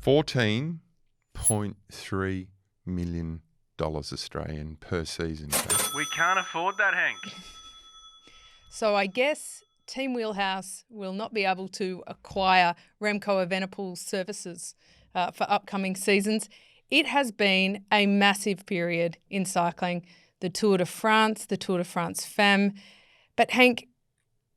$14.3 million Australian per season. We can't afford that, Henk. So I guess Team Wheelhouse will not be able to acquire Remco Evenepoel's services for upcoming seasons. It has been a massive period in cycling, the Tour de France, the Tour de France Femmes. But Henk,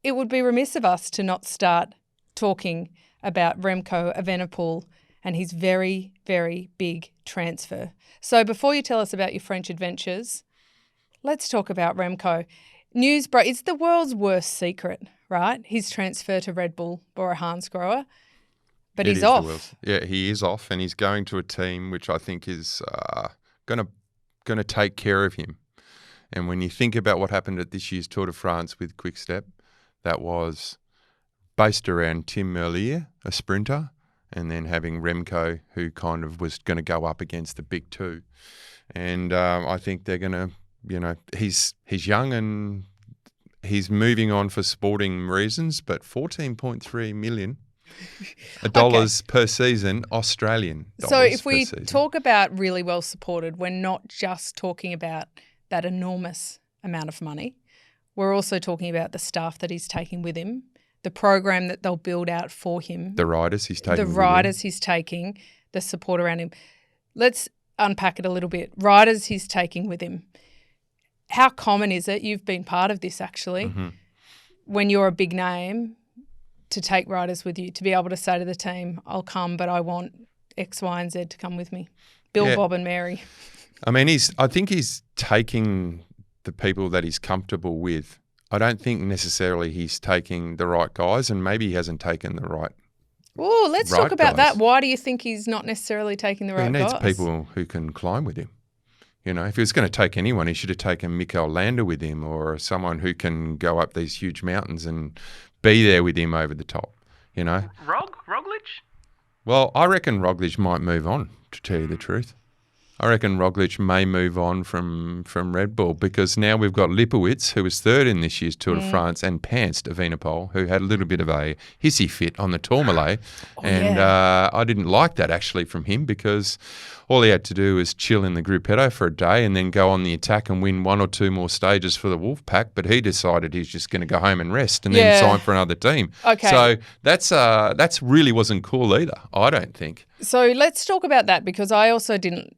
it would be remiss of us to not start talking about Remco Evenepoel and his very, very big transfer. So before you tell us about your French adventures, let's talk about Remco. It's the world's worst secret, right? His transfer to Red Bull, BORA Hansgrohe. But he's off. Yeah, he is off, and he's going to a team which I think is going to take care of him. And when you think about what happened at this year's Tour de France with Quick-Step, that was based around Tim Merlier, a sprinter, and then having Remco, who kind of was going to go up against the big two. And I think they're going to, he's young and he's moving on for sporting reasons, but $14.3 million dollars per season, Australian dollars. So if we talk about really well supported, we're not just talking about that enormous amount of money. We're also talking about the staff that he's taking with him, the program that they'll build out for him. The riders he's taking the support around him. Let's unpack it a little bit. Riders he's taking with him. How common is it? You've been part of this actually. Mm-hmm. When you're a big name, to take riders with you, to be able to say to the team, I'll come, but I want X, Y, and Z to come with me. Bill, Bob and Mary. I mean, I think he's taking the people that he's comfortable with. I don't think necessarily he's taking the right guys, and maybe he hasn't taken the right. Oh, let's talk about that. Why do you think he's not necessarily taking the right guys? He needs people who can climb with him. If he was going to take anyone, he should have taken Mikel Landa with him, or someone who can go up these huge mountains and be there with him over the top, Roglic? Well, I reckon Roglic might move on, to tell you the truth. I reckon Roglic may move on from Red Bull, because now we've got Lipowitz, who was third in this year's Tour de France, and Panst Evenepoel, who had a little bit of a hissy fit on the Tourmalet. I didn't like that actually from him, because all he had to do was chill in the Gruppetto for a day and then go on the attack and win one or two more stages for the Wolfpack. But he decided he's just going to go home and rest and then sign for another team. Okay. So that's really wasn't cool either, I don't think. So let's talk about that, because I also didn't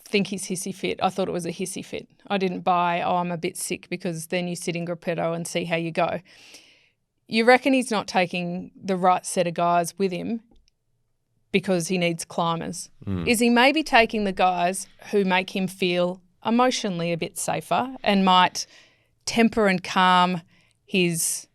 think he's hissy fit. I thought it was a hissy fit. I didn't buy, I'm a bit sick, because then you sit in Gruppetto and see how you go. You reckon he's not taking the right set of guys with him because he needs climbers? Is he maybe taking the guys who make him feel emotionally a bit safer and might temper and calm his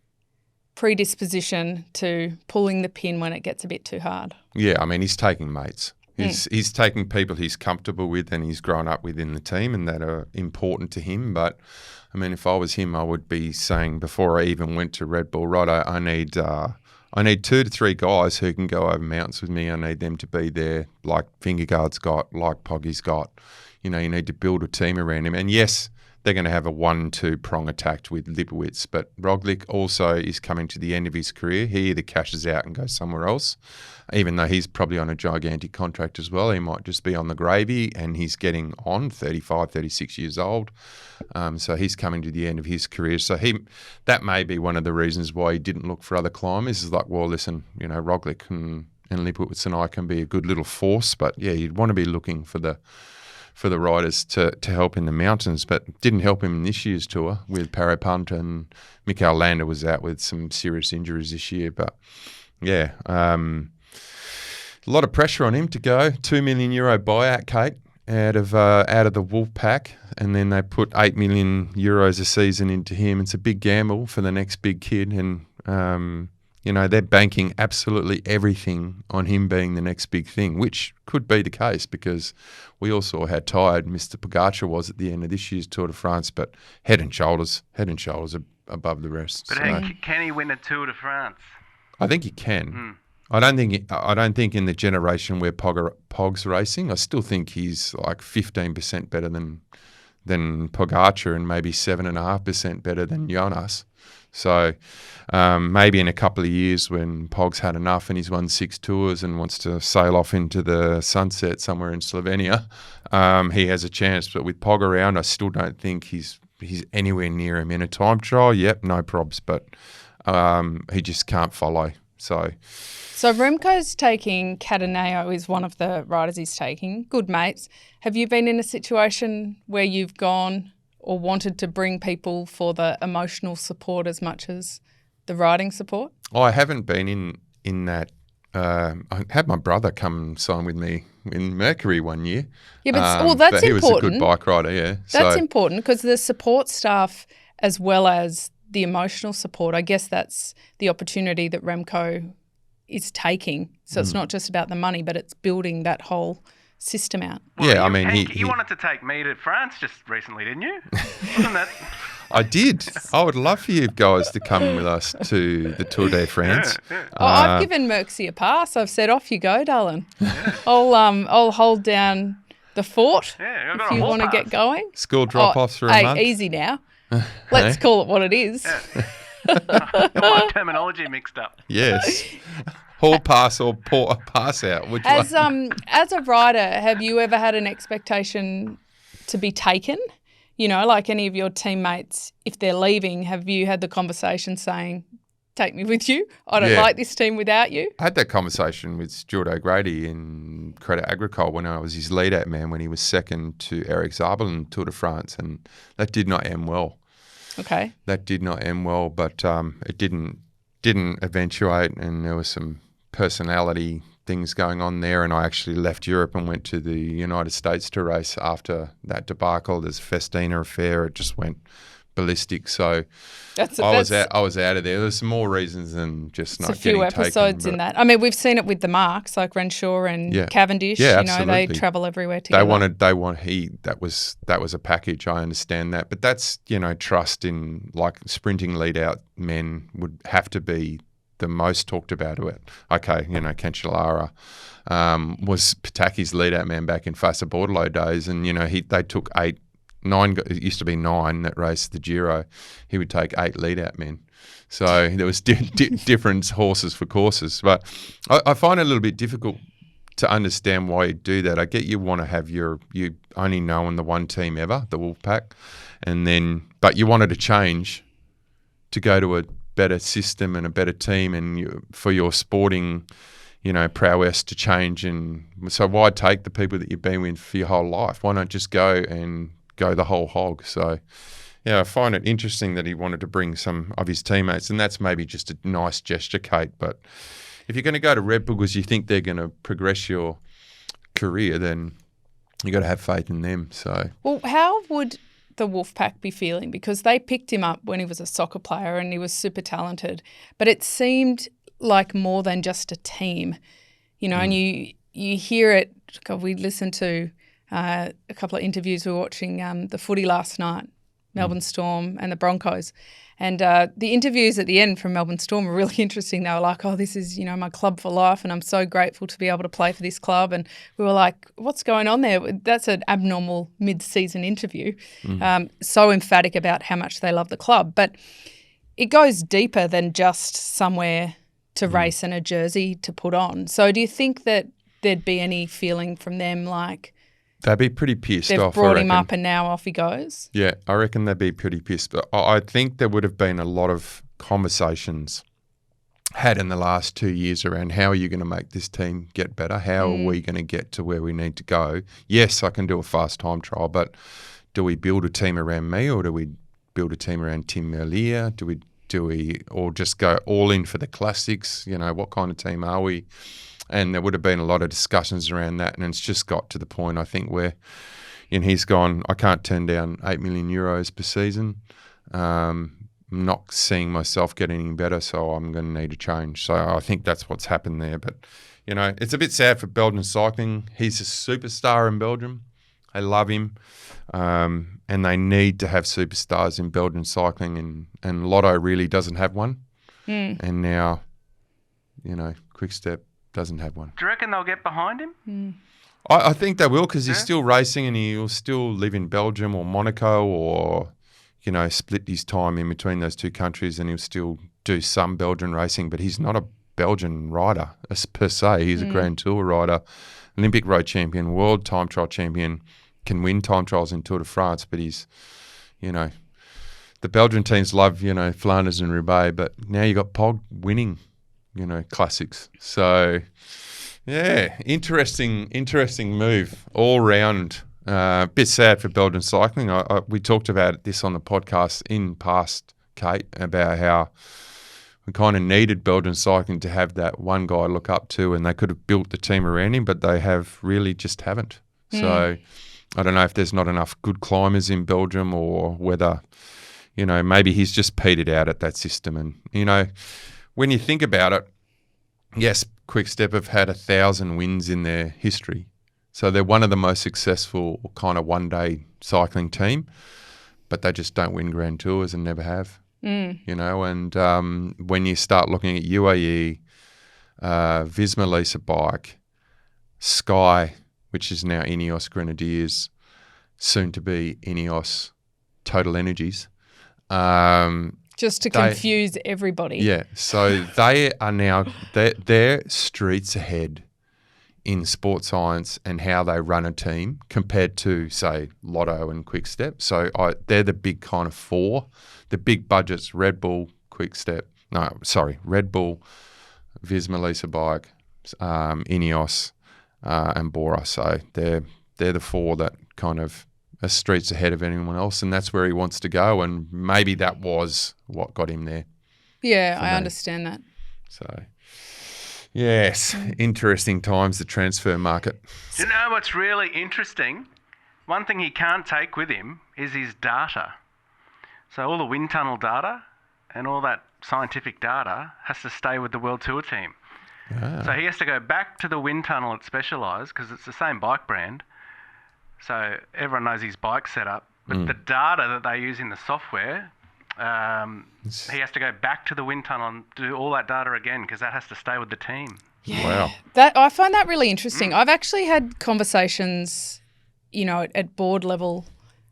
predisposition to pulling the pin when it gets a bit too hard? Yeah, I mean, he's taking mates. He's taking people he's comfortable with and he's grown up with in the team and that are important to him. But, I mean, if I was him, I would be saying before I even went to Red Bull, right, I need 2 to 3 guys who can go over mountains with me. I need them to be there like Vingegaard's got, like Poggy's got. You need to build a team around him. And yes, they're going to have a 1-2 prong attack with Lipowitz, but Roglic also is coming to the end of his career. He either cashes out and goes somewhere else, even though he's probably on a gigantic contract as well. He might just be on the gravy, and he's getting on 35, 36 years old. So he's coming to the end of his career. So that may be one of the reasons why he didn't look for other climbers. Is like, well, listen, Roglic and Lipowitz and I can be a good little force, but yeah, you'd want to be looking for the riders to help in the mountains, but didn't help him in this year's tour with Parapunt, and Mikel Landa was out with some serious injuries this year. But yeah, a lot of pressure on him to go. €2 million buyout, Kate, out of the Wolfpack, and then they put €8 million a season into him. It's a big gamble for the next big kid, and they're banking absolutely everything on him being the next big thing, which could be the case, because we all saw how tired Mr. Pogačar was at the end of this year's Tour de France, but head and shoulders above the rest. But Henk, can he win a Tour de France? I think he can. I don't think in the generation where Pog's racing, I still think he's like 15% better than than Pogačar and maybe 7.5% better than Jonas. So maybe in a couple of years when Pog's had enough and he's won 6 tours and wants to sail off into the sunset somewhere in Slovenia, he has a chance. But with Pog around, I still don't think he's anywhere near him in a time trial. Yep, no probs, but he just can't follow. So Remco's taking Cadeneo is one of the riders he's taking. Good mates. Have you been in a situation where you've gone or wanted to bring people for the emotional support as much as the riding support? I haven't been in that. I had my brother come sign with me in Mercury one year. Yeah, but that's but he important. was a good bike rider, yeah. That's important because the support staff as well as the emotional support, I guess that's the opportunity that Remco is taking. So it's not just about the money, but it's building that whole system out. Well, I mean, Henk, he you wanted to take me to France just recently, didn't you? Wasn't that? I did. I would love for you guys to come with us to the Tour de France. I've given Merckxy a pass. I've said, off you go, darling. I'll hold down the fort Yeah, I've if got a you hall want to pass. get going. School drop-offs for a month. Easy now. Let's call it what it is. Got my terminology mixed up. Yes. Hall pass or pass out. Which one? As a rider, have you ever had an expectation to be taken? You know, like any of your teammates, if they're leaving, have you had the conversation saying, take me with you? I don't like this team without you. I had that conversation with Stuart O'Grady in Credit Agricole when I was his lead-out man when he was second to Eric Zabel in Tour de France, and that did not end well. Okay. That did not end well, but it didn't eventuate, and there was some personality things going on there, and I actually left Europe and went to the United States to race after that debacle. There's a Festina affair. It just went ballistic. So I was out of there. There's some more reasons than just not getting taken. There's a few episodes in that. I mean, we've seen it with the Marks, like Renshaw and Cavendish. Yeah, you know, absolutely. they travel everywhere together. That was a package. I understand that, but that's trust in like sprinting lead out men would have to be the most talked about it. Okay, Cancellara was Pataki's lead out man back in Fassa Bordello days, and they took 9. It used to be 9 that raced the Giro. He would take 8 lead out men. So there was different horses for courses. But I find it a little bit difficult to understand why you do that. I get you want to have you only knowing the one team ever, the Wolfpack, but you wanted to change to go to a better system and a better team, and for your sporting, prowess to change. And so why take the people that you've been with for your whole life? Why not just go the whole hog? So, yeah, I find it interesting that he wanted to bring some of his teammates, and that's maybe just a nice gesture, Kate. But if you're going to go to Red Bull because you think they're going to progress your career, then you got to have faith in them. So, well, how would the Wolfpack be feeling? Because they picked him up when he was a soccer player and he was super talented, but it seemed like more than just a team, and you hear it. We listened to a couple of interviews. We were watching the footy last night, Melbourne Storm and the Broncos, and the interviews at the end from Melbourne Storm were really interesting. They were like, oh, this is, my club for life, and I'm so grateful to be able to play for this club. And we were like, what's going on there? That's an abnormal mid-season interview. So emphatic about how much they love the club. But it goes deeper than just somewhere to race and a jersey to put on. So do you think that there'd be any feeling from them like they'd be pretty pissed they've off? They've brought him up and now off he goes? Yeah, I reckon they'd be pretty pissed. But I think there would have been a lot of conversations had in the last 2 years around how are you going to make this team get better? How are we going to get to where we need to go? Yes, I can do a fast time trial, but do we build a team around me, or do we build a team around Tim Merlier? Do we or just go all in for the classics? What kind of team are we? And there would have been a lot of discussions around that, and it's just got to the point, I think, where he's gone, I can't turn down 8 million euros per season. I'm not seeing myself getting any better, so I'm going to need a change. So I think that's what's happened there. But, it's a bit sad for Belgian cycling. He's a superstar in Belgium. They love him. And they need to have superstars in Belgian cycling, and Lotto really doesn't have one. And now, Quick Step doesn't have one. Do you reckon they'll get behind him? I think they will because he's still racing and he'll still live in Belgium or Monaco or, split his time in between those two countries and he'll still do some Belgian racing, but he's not a Belgian rider per se. He's a Grand Tour rider, Olympic road champion, world time trial champion, can win time trials in Tour de France, but he's, the Belgian teams love, Flanders and Roubaix, but now you got Pog winning, classics. So, yeah, interesting move all round. Bit sad for Belgian cycling. We talked about this on the podcast in past, Kate, about how we kind of needed Belgian cycling to have that one guy to look up to, and they could have built the team around him, but they just haven't. So I don't know if there's not enough good climbers in Belgium or whether, maybe he's just petered out at that system. And, when you think about it, yes, Quick-Step have had 1,000 wins in their history. So they're one of the most successful kind of one-day cycling team, but they just don't win Grand Tours and never have. And when you start looking at UAE, Visma Lease a bike, Sky, which is now Ineos Grenadiers, soon to be Ineos Total Energies. Just to confuse everybody. Yeah, so they are now, they're streets ahead in sports science and how they run a team compared to, say, Lotto and Quick-Step. So they're the big kind of four. The big budgets, Red Bull, Red Bull, Visma Lease a bike, Ineos, and BORA. So they're the four that kind of are streets ahead of anyone else, and that's where he wants to go. And maybe that was what got him there. Yeah, I understand that. So, yes, interesting times, the transfer market. You know what's really interesting? One thing he can't take with him is his data. So all the wind tunnel data and all that scientific data has to stay with the World Tour team. Ah. So he has to go back to the wind tunnel at Specialized because it's the same bike brand. So everyone knows his bike setup. But the data that they use in the software, he has to go back to the wind tunnel and do all that data again because that has to stay with the team. Yeah. Wow. I find that really interesting. I've actually had conversations, at board level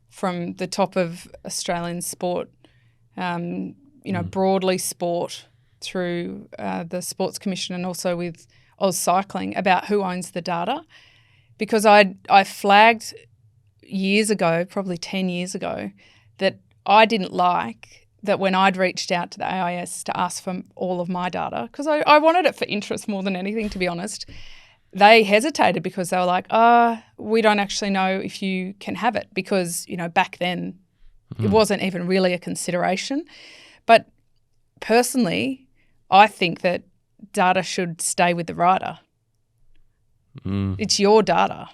from the top of Australian sport, broadly sport through the Sports Commission and also with Oz Cycling about who owns the data. Because I flagged years ago, probably 10 years ago, that I didn't like that when I'd reached out to the AIS to ask for all of my data, because I wanted it for interest more than anything, to be honest, they hesitated because they were like, we don't actually know if you can have it because, back then it wasn't even really a consideration. But personally, I think that data should stay with the rider. It's your data.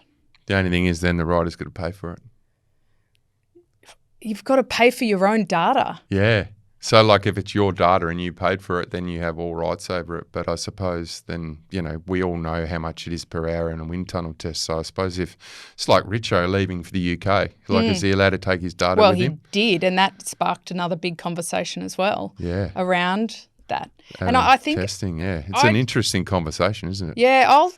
The only thing is then the rider's got to pay for it. You've got to pay for your own data. Yeah. So like if it's your data and you paid for it, then you have all rights over it. But I suppose then, we all know how much it is per hour in a wind tunnel test. So I suppose if it's like Richo leaving for the UK, is he allowed to take his data with him? Well, he did, and that sparked another big conversation as well around that. And I think testing, it's an interesting conversation, isn't it? Yeah,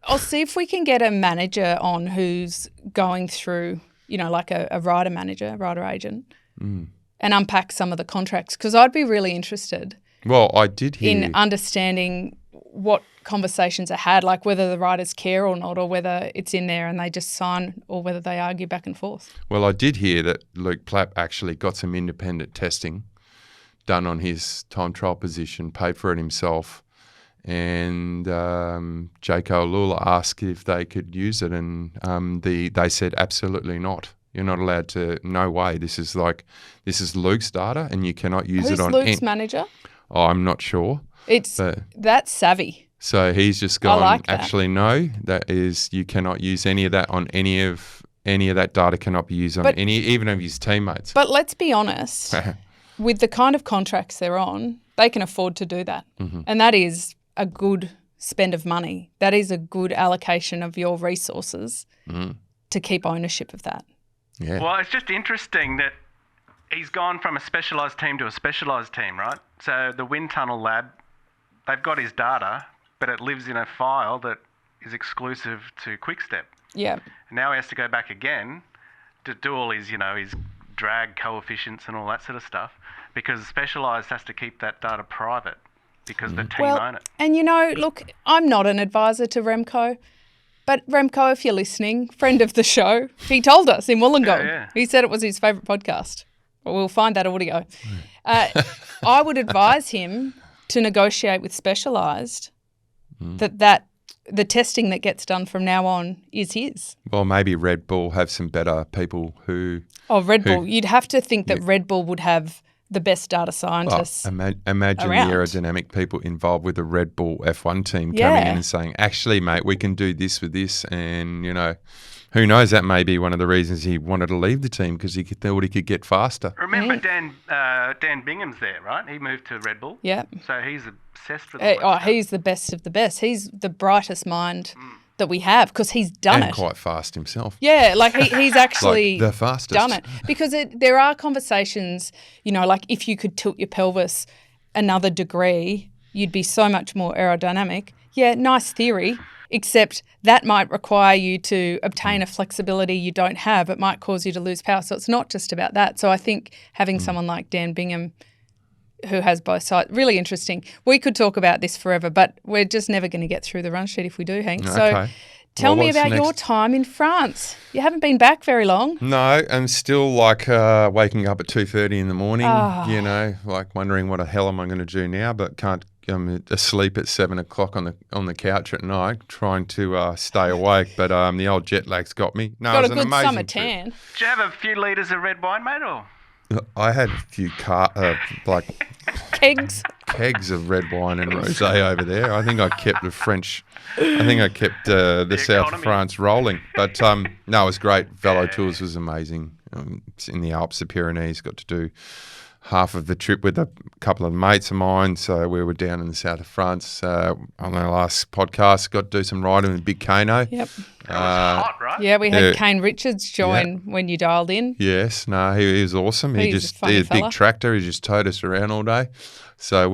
I'll see if we can get a manager on who's going through, like a rider manager, rider agent, and unpack some of the contracts because I'd be really interested. Well, I did hear in understanding what conversations are had, like whether the riders care or not, or whether it's in there and they just sign, or whether they argue back and forth. Well, I did hear that Luke Plapp actually got some independent testing done on his time trial position, paid for it himself. And Jaco Lula asked if they could use it, and they said absolutely not. You're not allowed to. No way. This is Luke's data, and you cannot use it on. Who's Luke's manager? Oh, I'm not sure. That's savvy. So he's just gone. Like that. Actually, no. That is, you cannot use any of that on any of that data. Cannot be used on even of his teammates. But let's be honest. With the kind of contracts they're on, they can afford to do that, and that is a good spend of money. That is a good allocation of your resources to keep ownership of that. Yeah. Well, it's just interesting that he's gone from a specialised team to a specialised team, right? So the wind tunnel lab, they've got his data, but it lives in a file that is exclusive to Quick-Step. Yeah. Now he has to go back again to do all his, his drag coefficients and all that sort of stuff, because Specialized has to keep that data private because the team own it. And look, I'm not an advisor to Remco, but Remco, if you're listening, friend of the show, he told us in Wollongong. Yeah. He said it was his favourite podcast. Well, we'll find that audio. I would advise him to negotiate with Specialized that the testing that gets done from now on is his. Well, maybe Red Bull have some better people who... Oh, Red Bull. You'd have to think that Red Bull would have the best data scientists imagine around. the aerodynamic people involved with the Red Bull F1 team coming in and saying, actually, mate, we can do this with this. And, who knows, that may be one of the reasons he wanted to leave the team, because he thought he could get faster. Remember Dan Bingham's there, right? He moved to Red Bull. Yeah. So he's obsessed with all that stuff. He's the best of the best. He's the brightest mind that we have, because he's done it. And quite fast himself. Yeah, like he's actually the fastest. done it. Because there are conversations, like if you could tilt your pelvis another degree, you'd be so much more aerodynamic. Yeah, nice theory, except that might require you to obtain a flexibility you don't have. It might cause you to lose power. So it's not just about that. So I think having someone like Dan Bingham who has both sides, really interesting. We could talk about this forever, but we're just never going to get through the run sheet if we do, Henk. So tell me about your time in France. You haven't been back very long. No, I'm still waking up at 2:30 in the morning, wondering what the hell am I going to do now, but can't. I'm asleep at 7 o'clock on the couch at night, trying to stay awake. But the old jet lag's got me. No, got it was a good an amazing summer trip. tan. Did you have a few litres of red wine, mate, or? I had a few kegs of red wine and rosé over there. I think I kept the south of France rolling. But no, it was great. Velo tours was amazing. In the Alps, the Pyrenees, got to do half of the trip with a couple of mates of mine. So we were down in the south of France on our last podcast. Got to do some riding with Big Kano. Yep. It was hot, right? Yeah, we had Kane Richards join when you dialed in. Yes, no, he was awesome. He had a big tractor. He just towed us around all day. So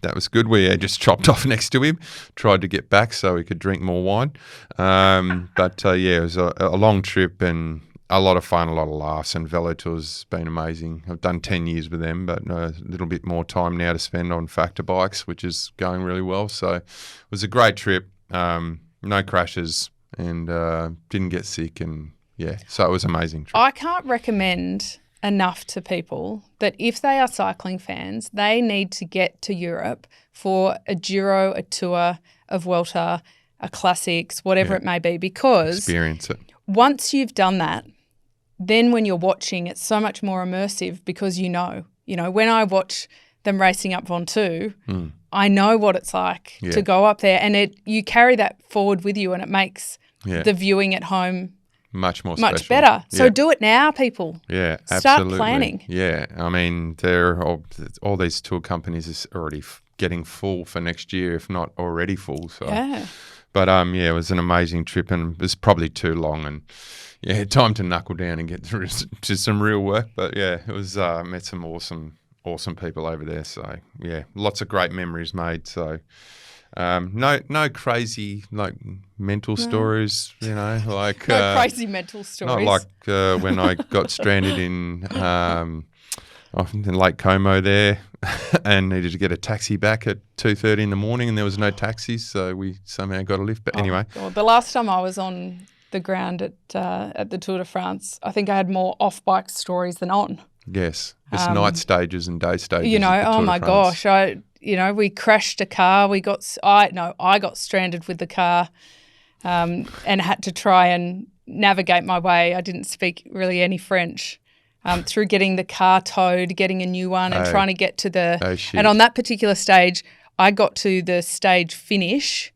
that was good. We just chopped off next to him, tried to get back so we could drink more wine. But it was a long trip and a lot of fun, a lot of laughs, and Velo Tour's been amazing. I've done 10 years with them, but a little bit more time now to spend on factor bikes, which is going really well. So it was a great trip, no crashes, and didn't get sick, and so it was an amazing trip. I can't recommend enough to people that if they are cycling fans, they need to get to Europe for a Giro, a Tour, a Vuelta, a Classics, whatever it may be, because experience it. Once you've done that, then when you're watching, it's so much more immersive because when I watch them racing up Ventoux, I know what it's like to go up there, and you carry that forward with you, and it makes the viewing at home much better. So do it now, people. Yeah, Start absolutely. planning. Yeah, I mean, all these tour companies are already getting full for next year, if not already full. So. Yeah. But it was an amazing trip, and it was probably too long, and time to knuckle down and get through to some real work. But it was met some awesome people over there. So lots of great memories made. So no crazy mental stories, like no crazy mental stories. Not like when I got stranded in Lake Como there and needed to get a taxi back at 2:30 in the morning, and there was no taxis, so we somehow got a lift. But anyway. God. The last time I was on the ground at the Tour de France, I think I had more off-bike stories than on. Yes. It's night stages and day stages. Oh my gosh. We crashed a car. I got stranded with the car and had to try and navigate my way. I didn't speak really any French. Through getting the car towed, getting a new one, and trying to get to and on that particular stage, I got to the stage finish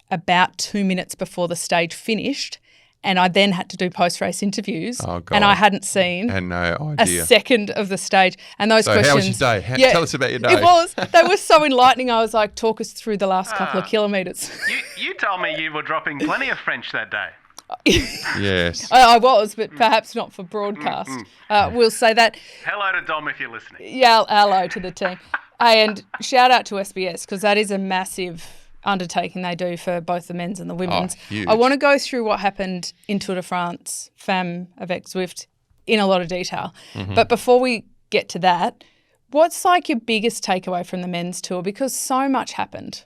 about 2 minutes before the stage finished, and I then had to do post-race interviews, and I hadn't seen a second of the stage. And those questions. How was your day? Tell us about your day. It was. They were so enlightening. I was like, talk us through the last couple of kilometres. You told me you were dropping plenty of French that day. Yes. I was, but perhaps not for broadcast. We'll say that. Hello to Dom if you're listening. Yeah, hello to the team. And shout out to SBS, because that is a massive undertaking they do for both the men's and the women's. Huge. I want to go through what happened in Tour de France Femmes avec Zwift in a lot of detail. But before we get to that, what's like your biggest takeaway from the men's tour? Because so much happened.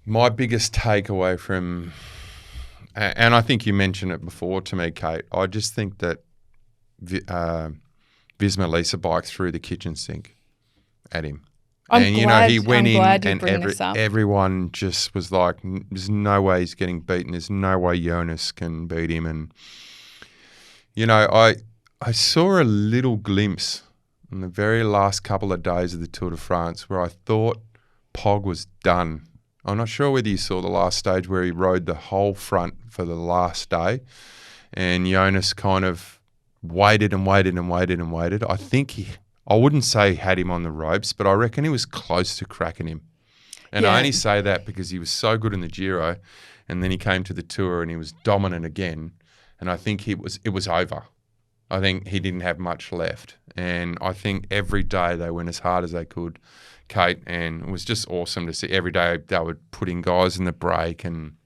My biggest takeaway from, and I think you mentioned it before to me, Kate, I just think that Visma Lease bike threw the kitchen sink at him. He went in and everyone just was like, there's no way he's getting beaten. There's no way Jonas can beat him. And, I saw a little glimpse in the very last couple of days of the Tour de France where I thought Pog was done. I'm not sure whether you saw the last stage where he rode the whole front for the last day and Jonas kind of waited and waited and waited and waited. I wouldn't say he had him on the ropes, but I reckon he was close to cracking him. And I only say that because he was so good in the Giro and then he came to the Tour and he was dominant again. And I think it was over. I think he didn't have much left. And I think every day they went as hard as they could, Kate, and it was just awesome to see. Every day they were putting guys in the break and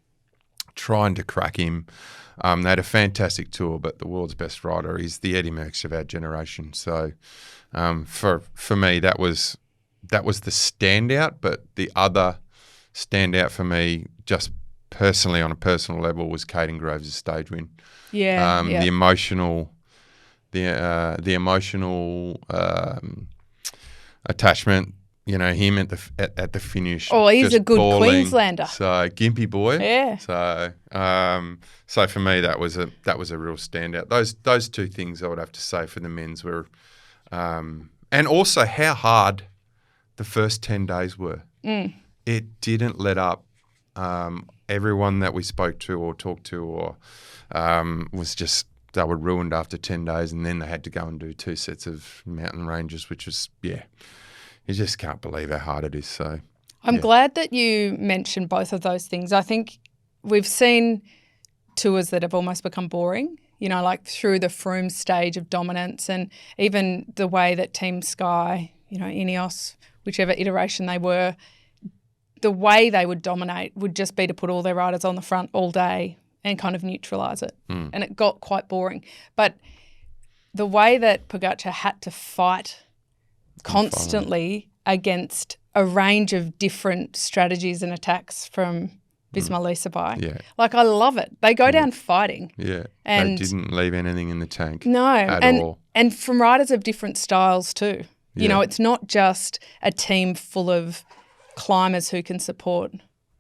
trying to crack him. They had a fantastic tour, but the world's best rider is the Eddie Merckx of our generation. So for me, that was the standout. But the other standout for me, just personally on a personal level, was Kaden Groves' stage win. The emotional attachment. Him at the finish. Oh, he's a good bawling. Queenslander. So Gympie boy. Yeah. So for me that was a real standout. Those two things I would have to say for the men's were, and also how hard the first 10 days were. It didn't let up. Everyone that we spoke to or talked to or was just, they were ruined after 10 days, and then they had to go and do 2 sets of mountain ranges, which was you just can't believe how hard it is. So I'm glad that you mentioned both of those things. I think we've seen tours that have almost become boring, like through the Froome stage of dominance, and even the way that Team Sky, Ineos, whichever iteration they were, the way they would dominate would just be to put all their riders on the front all day and kind of neutralise it. And it got quite boring. But the way that Pogačar had to fight constantly against a range of different strategies and attacks from Visma Lease bike. Yeah. Like, I love it. They go down fighting. Yeah. And they didn't leave anything in the tank. No. At all. And from riders of different styles too. It's not just a team full of climbers who can support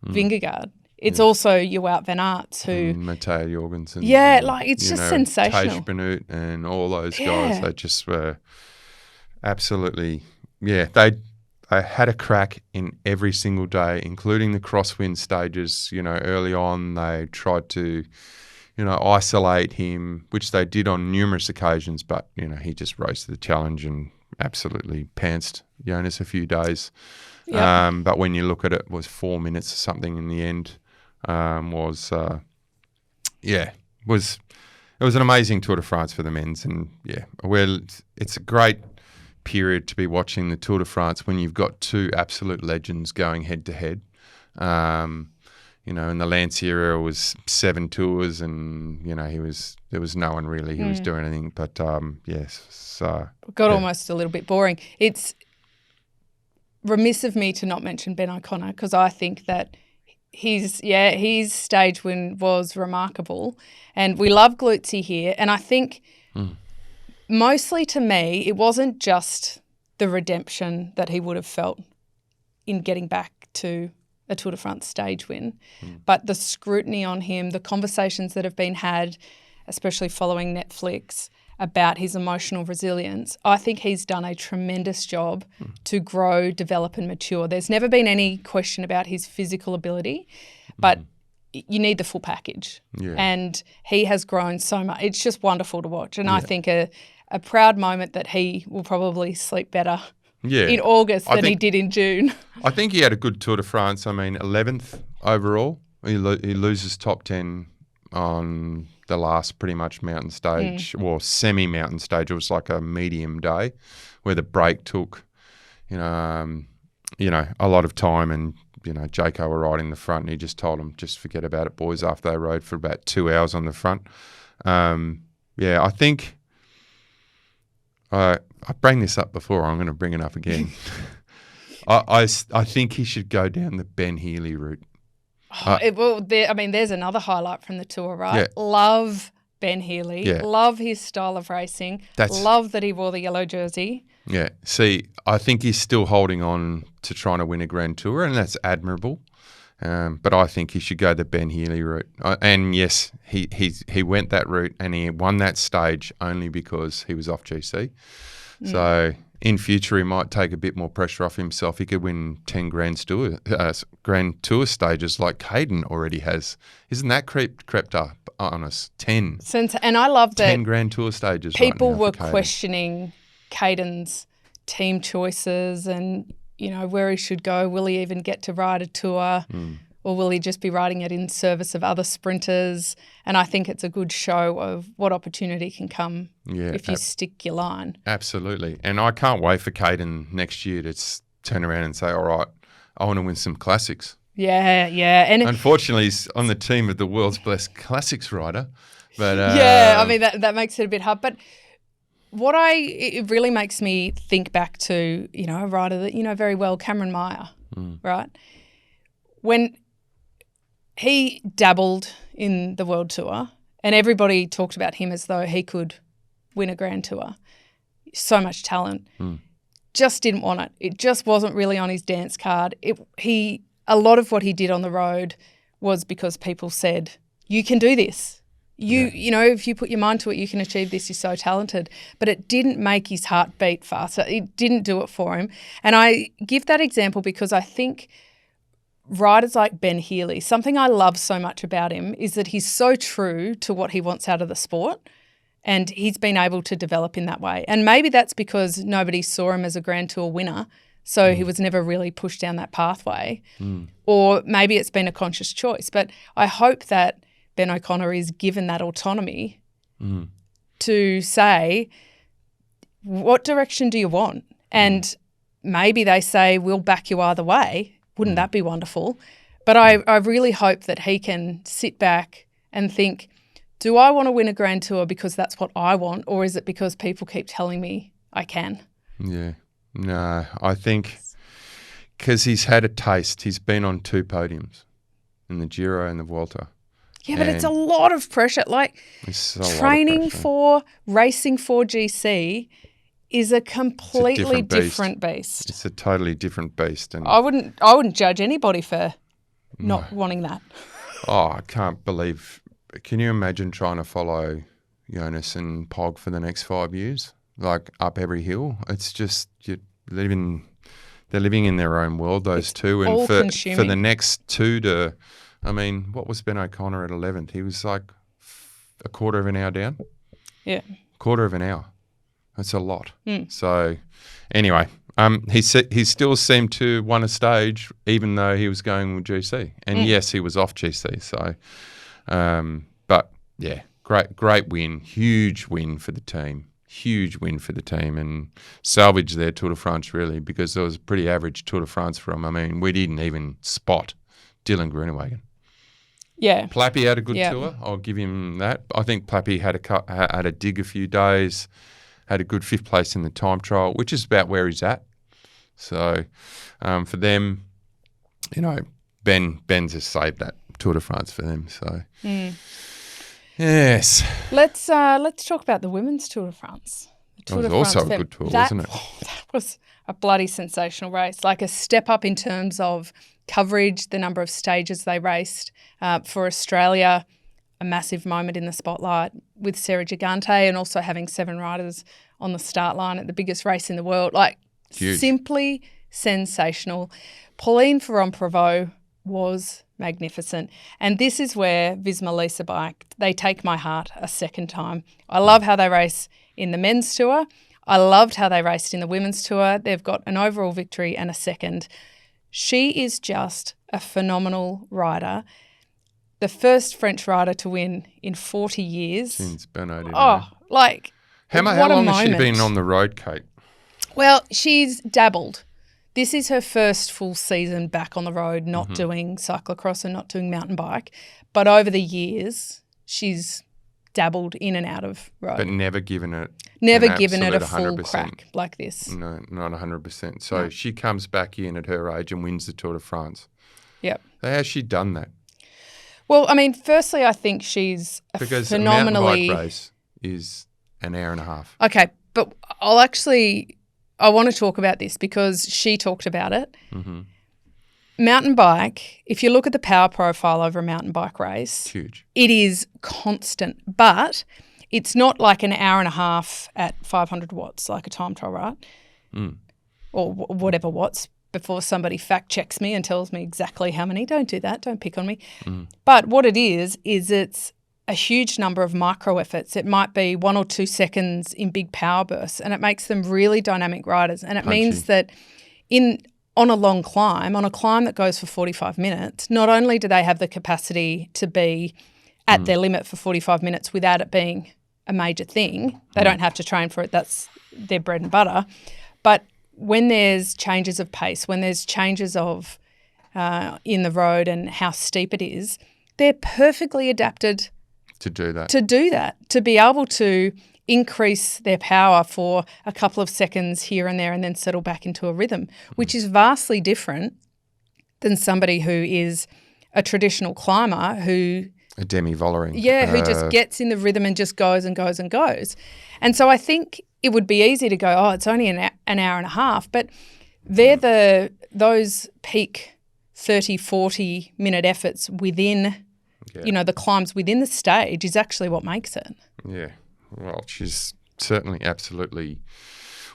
Vingegaard. It's also Wout van Aerts who... Matteo Jorgensen. Yeah, it's just sensational. Tadej Pogačar and all those guys. They just were absolutely... Yeah, they had a crack in every single day, including the crosswind stages. Early on they tried to, isolate him, which they did on numerous occasions, but, he just rose to the challenge and absolutely pantsed Jonas a few days. Yep. But when you look at it was 4 minutes or something in the end. It was an amazing Tour de France for the men's, and it's a great period to be watching the Tour de France when you've got two absolute legends going head to head. In the Lance era it was 7 tours, and there was no one really who was doing anything. But it got almost a little bit boring. It's remiss of me to not mention Ben O'Connor, because I think that his stage win was remarkable, and we love Glutzy here. And I think mostly to me, it wasn't just the redemption that he would have felt in getting back to a Tour de France stage win, but the scrutiny on him, the conversations that have been had, especially following Netflix, about his emotional resilience. I think he's done a tremendous job to grow, develop and mature. There's never been any question about his physical ability, but you need the full package. Yeah. And he has grown so much. It's just wonderful to watch. And I think a proud moment that he will probably sleep better in August than he did in June. I think he had a good Tour de France. 11th overall. He loses top 10 on the last pretty much mountain stage, or semi-mountain stage. It was like a medium day where the break took, a lot of time, and Jayco were right in the front, and he just told them, just forget about it, boys, after they rode for about 2 hours on the front. I think I bring this up before. I'm going to bring it up again. I think he should go down the Ben Healy route. There's another highlight from the tour, right? Yeah. Love Ben Healy. Yeah. Love his style of racing. Love that he wore the yellow jersey. Yeah. See, I think he's still holding on to trying to win a Grand Tour, and that's admirable. But I think he should go the Ben Healy route. And yes, he went that route, and he won that stage only because he was off GC. So in future, he might take a bit more pressure off himself. He could win 10 Grand Tour stages like Kaden already has. Isn't that crept up on us? 10. And I love that 10 Grand Tour stages. People right now were for Kaden. questioning Kaden's team choices and, where he should go. Will he even get to ride a tour? Or will he just be riding it in service of other sprinters? And I think it's a good show of what opportunity can come if you stick your line. Absolutely. And I can't wait for Kaden next year to turn around and say, all right, I want to win some classics. Yeah. And unfortunately, he's on the team of the world's best classics rider. But that makes it a bit hard. But it really makes me think back to, a rider that very well, Cameron Meyer, right? When he dabbled in the World Tour and everybody talked about him as though he could win a Grand Tour. So much talent. Just didn't want it. It just wasn't really on his dance card. A lot of what he did on the road was because people said, you can do this. If you put your mind to it, you can achieve this. You're so talented. But it didn't make his heart beat faster. It didn't do it for him. And I give that example because I think riders like Ben Healy, something I love so much about him is that he's so true to what he wants out of the sport, and he's been able to develop in that way. And maybe that's because nobody saw him as a Grand Tour winner, so he was never really pushed down that pathway. Or maybe it's been a conscious choice. But I hope that Ben O'Connor is given that autonomy to say, what direction do you want? And maybe they say, we'll back you either way. Wouldn't that be wonderful? But I really hope that he can sit back and think, do I want to win a Grand Tour because that's what I want, or is it because people keep telling me I can? Yeah. No, I think because he's had a taste. He's been on 2 podiums in the Giro and the Vuelta. Yeah, but it's a lot of pressure. Like training for, racing for GC is a completely different beast. It's a totally different beast. And I wouldn't judge anybody for not wanting that. I can't believe. Can you imagine trying to follow Jonas and Pog for the next 5 years, like up every hill? It's just they're living in their own world. Those two, and for the next 2 to, what was Ben O'Connor at 11th? He was like a quarter of an hour down. Yeah, quarter of an hour. That's a lot. So, anyway, he still seemed to won a stage, even though he was going with GC. And yes, he was off GC. So, but yeah, great win, huge win for the team, and salvaged their Tour de France really, because it was a pretty average Tour de France for them. We didn't even spot Dylan Groenewegen. Yeah, Plappy had a good tour. I'll give him that. I think Plappy had a dig a few days. Had a good 5th place in the time trial, which is about where he's at. So for them, Ben's just saved that Tour de France for them. So yes, let's talk about the women's Tour de France. It was also a good tour, wasn't it? That was a bloody sensational race, like a step up in terms of coverage, the number of stages they raced. For Australia, a massive moment in the spotlight with Sarah Gigante, and also having 7 riders on the start line at the biggest race in the world. Like, huge. Simply sensational. Pauline Ferrand-Prévot was magnificent. And this is where Visma Lease bike, they take my heart a second time. I love how they race in the men's tour. I loved how they raced in the women's tour. They've got an overall victory and a second. She is just a phenomenal rider. The first French rider to win in 40 years. Since Bernard. How long has she been on the road, Kate? Well, she's dabbled. this is her first full season back on the road, not doing cyclocross and not doing mountain bike. But over the years, she's dabbled in and out of road. But never given it a full 100%. crack like this. No, not 100%. So she comes back in at her age and wins the Tour de France. Yep. So how's she done that? Well, I mean, firstly, I think she's Because phenomenally... a mountain bike race is an hour and a half. Okay, but I want to talk about this because she talked about it. Mm-hmm. Mountain bike, if you look at the power profile over a mountain bike race, It's huge. it is constant, but it's not like an hour and a half at 500 watts, like a time trial, right? Or whatever watts, before somebody fact checks me and tells me exactly how many. Don't do that. Don't pick on me. But what it is it's a huge number of micro efforts. It might be 1 or 2 seconds in big power bursts, and it makes them really dynamic riders. And it means that on a long climb, on a climb that goes for 45 minutes, not only do they have the capacity to be at their limit for 45 minutes without it being a major thing, they don't have to train for it, that's their bread and butter, but when there's changes of pace, when there's changes of in the road and how steep it is, they're perfectly adapted to do that, to be able to increase their power for a couple of seconds here and there and then settle back into a rhythm, which is vastly different than somebody who is a traditional climber who... A demi-vollering. Yeah, who just gets in the rhythm and just goes and goes and goes. And so I think it would be easy to go, oh, it's only an hour and a half, but they're those peak 30, 40-minute efforts within... the climbs within the stage is actually what makes it. Yeah. Well, she's certainly absolutely...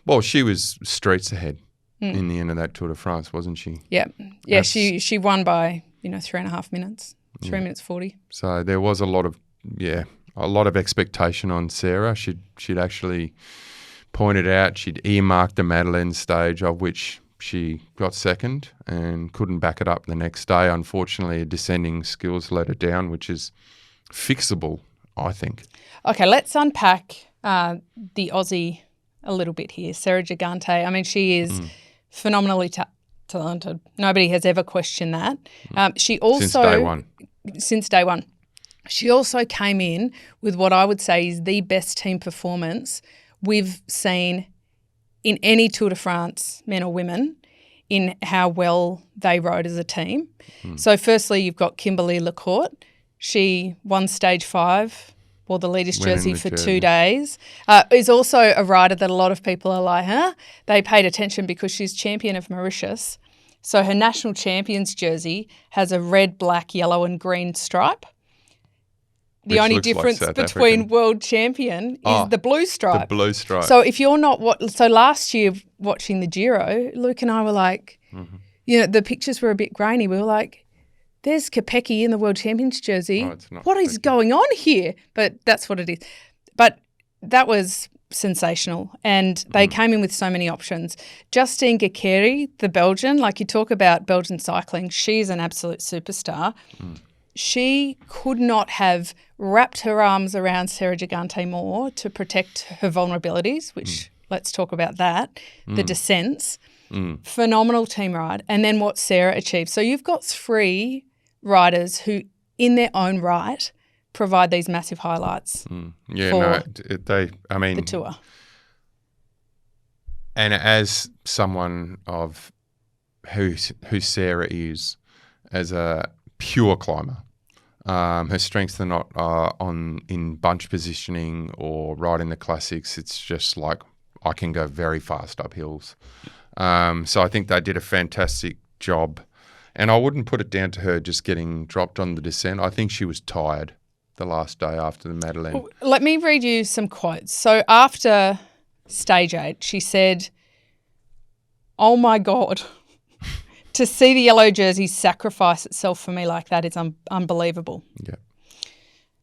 Well, she was streets ahead in the end of that Tour de France, wasn't she? Yeah. Yeah, she won by, 3.5 minutes, 3 minutes 40. So there was a lot of expectation on Sarah. She'd actually pointed out she'd earmarked the Madeleine stage, of which she got second and couldn't back it up the next day. Unfortunately, descending skills let her down, which is fixable, I think. Okay, let's unpack the Aussie a little bit here. Sarah Gigante, I mean, she is phenomenally talented. Nobody has ever questioned that. She also... Since day one. She also came in with what I would say is the best team performance we've seen in any Tour de France, men or women, in how well they rode as a team. So firstly, you've got Kimberly Lacourt. She won stage 5, wore the leader's jersey for 2 days. Is also a rider that a lot of people are like, huh? They paid attention because she's champion of Mauritius. So her national champion's jersey has a red, black, yellow and green stripe. The only difference between world champion is the blue stripe. The blue stripe. So if you're not so last year watching the Giro, Luke and I were like, the pictures were a bit grainy. We were like, there's Kopecky in the world champion's jersey. Oh, it's not what is going on here? But that's what it is. But that was sensational, and they came in with so many options. Justine Guéquery, the Belgian, like you talk about Belgian cycling, she's an absolute superstar. She could not have wrapped her arms around Sarah Gigante more to protect her vulnerabilities, which let's talk about that, the descents. Phenomenal team ride. And then what Sarah achieved. So you've got 3 riders who in their own right provide these massive highlights the tour. And as someone of who Sarah is as a pure climber, her strengths are not in bunch positioning or riding the classics. It's just like I can go very fast up hills. So I think they did a fantastic job. And I wouldn't put it down to her just getting dropped on the descent. I think she was tired the last day after the Madeleine. Well, let me read you some quotes. So after stage 8, she said, "Oh my God, to see the yellow jersey sacrifice itself for me like that is unbelievable." Yeah.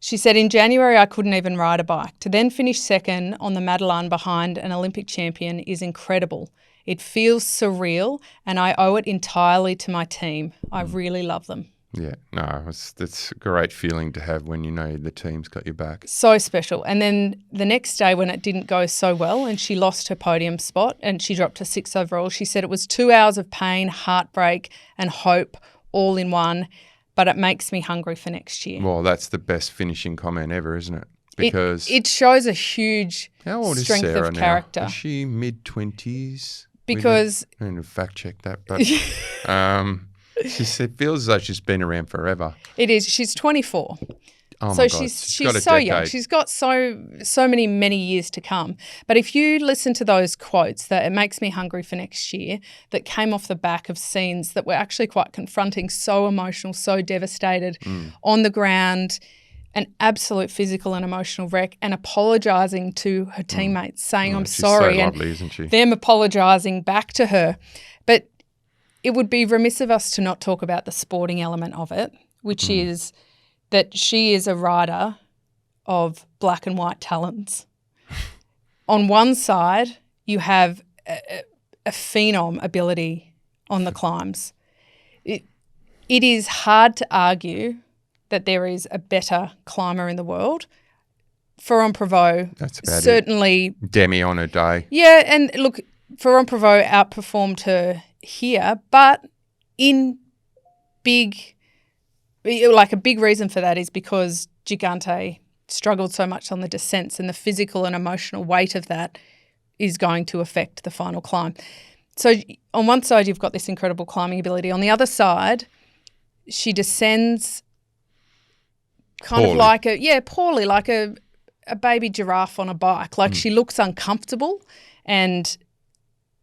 She said, "In January, I couldn't even ride a bike. To then finish second on the Madeleine behind an Olympic champion is incredible. It feels surreal and I owe it entirely to my team. I really love them." Yeah, no, it's a great feeling to have when you know the team's got your back. So special. And then the next day when it didn't go so well and she lost her podium spot and she dropped to 6th overall, she said it was 2 hours of pain, heartbreak and hope all in one, but it makes me hungry for next year. Well, that's the best finishing comment ever, isn't it? Because it shows a huge how old strength is Sarah of character. Now? Is she mid-20s? Because I need to fact check that, but it feels as though she's been around forever. It is. She's 24. Oh so my God. she's so young. She's got so many years to come. But if you listen to those quotes that it makes me hungry for next year, that came off the back of scenes that were actually quite confronting, so emotional, so devastated on the ground, an absolute physical and emotional wreck, and apologising to her teammates, saying, I'm sorry. So lovely, isn't she? Them apologising back to her. But it would be remiss of us to not talk about the sporting element of it, which is that she is a rider of black and white talons. On one side, you have a phenom ability on the climbs. It is hard to argue that there is a better climber in the world. Ferrand-Prévot That's about certainly it. Demi on her day. Yeah, and look, Ferrand-Prévot outperformed her here, but in a big reason for that is because Gigante struggled so much on the descents, and the physical and emotional weight of that is going to affect the final climb. So on one side, you've got this incredible climbing ability. On the other side, she descends kind of like poorly, like a baby giraffe on a bike. Like she looks uncomfortable and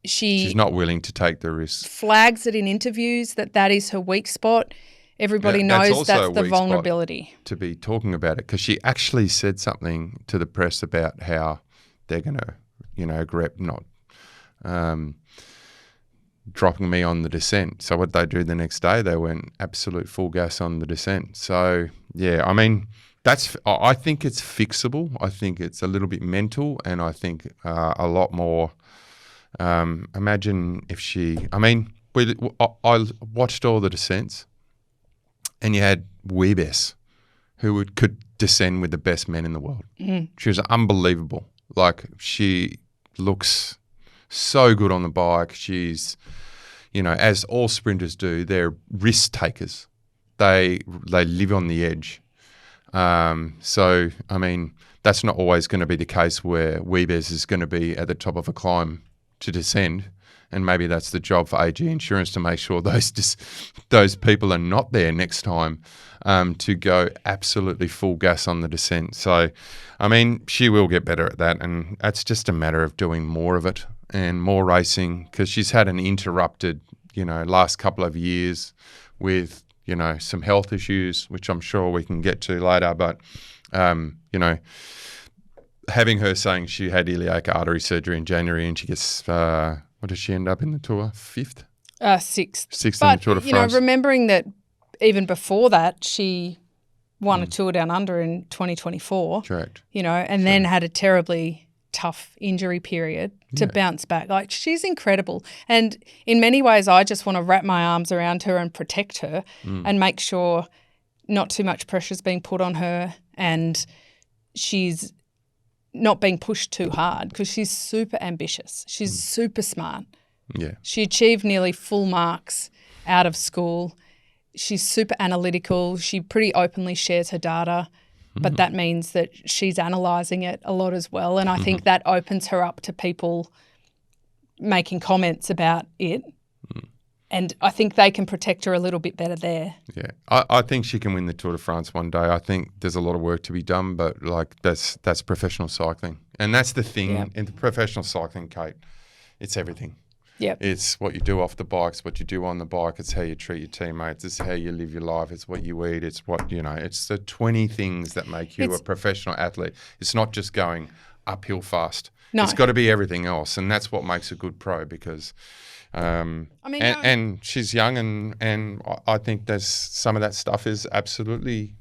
she's not willing to take the risk. Flags it in interviews that is her weak spot. Everybody knows that's the vulnerability. To be talking about it, because she actually said something to the press about how they're going to, regret not dropping me on the descent. So what they do the next day, they went absolute full gas on the descent. So, yeah, I mean, I think it's fixable. I think it's a little bit mental, and I think a lot more. Imagine if I watched all the descents, and you had Wheelhouse, who could descend with the best men in the world. She was unbelievable. Like, she looks so good on the bike. She's, as all sprinters do, they're risk takers. They live on the edge. So, I mean, that's not always going to be the case where Wheelhouse is going to be at the top of a climb to descend, and maybe that's the job for AG Insurance to make sure those people are not there next time to go absolutely full gas on the descent. So, I mean, she will get better at that, and it's just a matter of doing more of it and more racing, because she's had an interrupted, last couple of years with, some health issues, which I'm sure we can get to later, but, having her saying she had iliac artery surgery in January and she gets, what did she end up in the Tour? 5th? 6th. 6th in the Tour de France. Remembering that even before that, she won a Tour Down Under in 2024. Correct. And then had a terribly tough injury period to bounce back. Like, she's incredible. And in many ways, I just want to wrap my arms around her and protect her and make sure not too much pressure is being put on her and she's not being pushed too hard, because she's super ambitious. She's super smart. Yeah. She achieved nearly full marks out of school. She's super analytical. She pretty openly shares her data, but that means that she's analysing it a lot as well. And I think that opens her up to people making comments about it. And I think they can protect her a little bit better there. Yeah, I think she can win the Tour de France one day. I think there's a lot of work to be done, but that's professional cycling. And that's the thing in the professional cycling, Kate. It's everything. Yeah. It's what you do off the bike, it's what you do on the bike, it's how you treat your teammates, it's how you live your life, it's what you eat, it's what, it's the 20 things that make you a professional athlete. It's not just going uphill fast. No. It's got to be everything else, and that's what makes a good pro, because and she's young, and I think there's some of that stuff is absolutely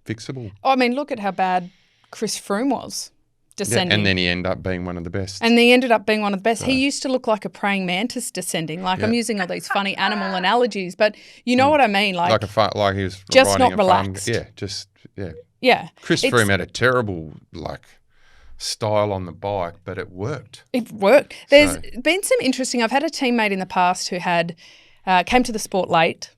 fixable. I mean, look at how bad Chris Froome was descending. Yeah, and then he ended up being one of the best. And he ended up being one of the best. So. He used to look like a praying mantis descending. Like I'm using all these funny animal analogies, but you know what I mean. Like he was just riding not a relaxed. Farm. Yeah. Chris Froome had a terrible style on the bike, but it worked. It worked. There's been some interesting. I've had a teammate in the past who had came to the sport late,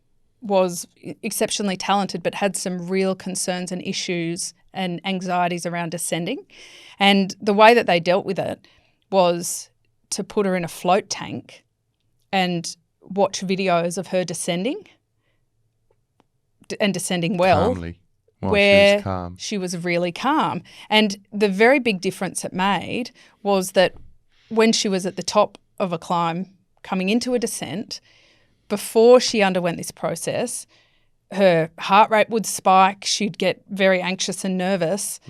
was exceptionally talented, but had some real concerns and issues and anxieties around descending. And the way that they dealt with it was to put her in a float tank and watch videos of her descending and descending well. Calmly. Where she was calm. She was really calm. And the very big difference it made was that when she was at the top of a climb coming into a descent, before she underwent this process, her heart rate would spike. She'd get very anxious and nervous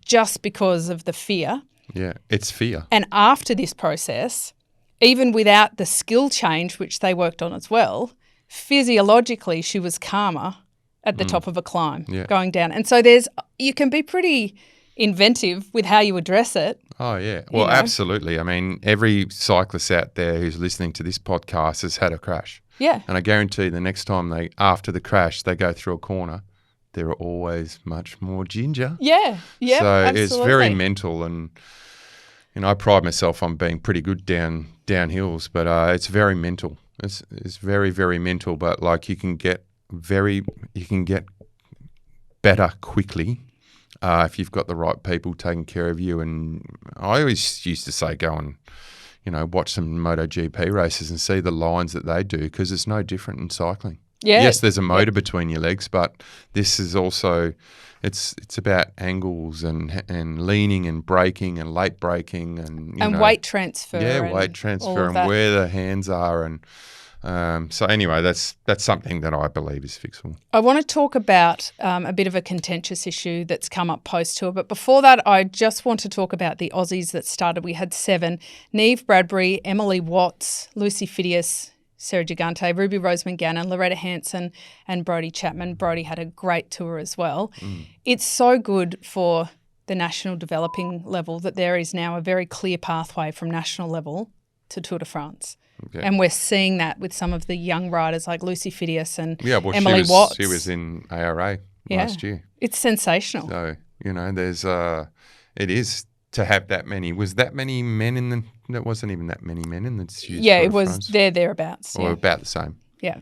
just because of the fear. Yeah, it's fear. And after this process, even without the skill change, which they worked on as well, physiologically she was calmer at the top of a climb going down. And so you can be pretty inventive with how you address it. Oh, yeah. Well, absolutely. I mean, every cyclist out there who's listening to this podcast has had a crash. Yeah. And I guarantee the next time after the crash, they go through a corner, they're always much more ginger. Yeah. Yeah. So absolutely. It's very mental, and I pride myself on being pretty good down hills, but it's very mental. It's very, very mental, but you can get better quickly if you've got the right people taking care of you. And I always used to say, go and watch some MotoGP races and see the lines that they do, because it's no different in cycling. Yeah. Yes, there's a motor between your legs, but this is also it's about angles and leaning and braking and late braking and weight transfer. Yeah, weight transfer and where the hands are. And so anyway, that's something that I believe is fixable. I want to talk about a bit of a contentious issue that's come up post-tour. But before that, I just want to talk about the Aussies that started. We had 7. Neve Bradbury, Emily Watts, Lucy Phidias, Sarah Gigante, Ruby Roseman Gannon, Loretta Hanson and Brodie Chapman. Brodie had a great tour as well. It's so good for the national developing level that there is now a very clear pathway from national level to Tour de France. Okay. And we're seeing that with some of the young riders like Lucy Phidias and Emily Watts. She was in ARA last year. It's sensational. So, there's it is to have that many. Was that many men in the – there wasn't even that many men in the – Yeah, it was thereabouts. Or about the same. Yeah.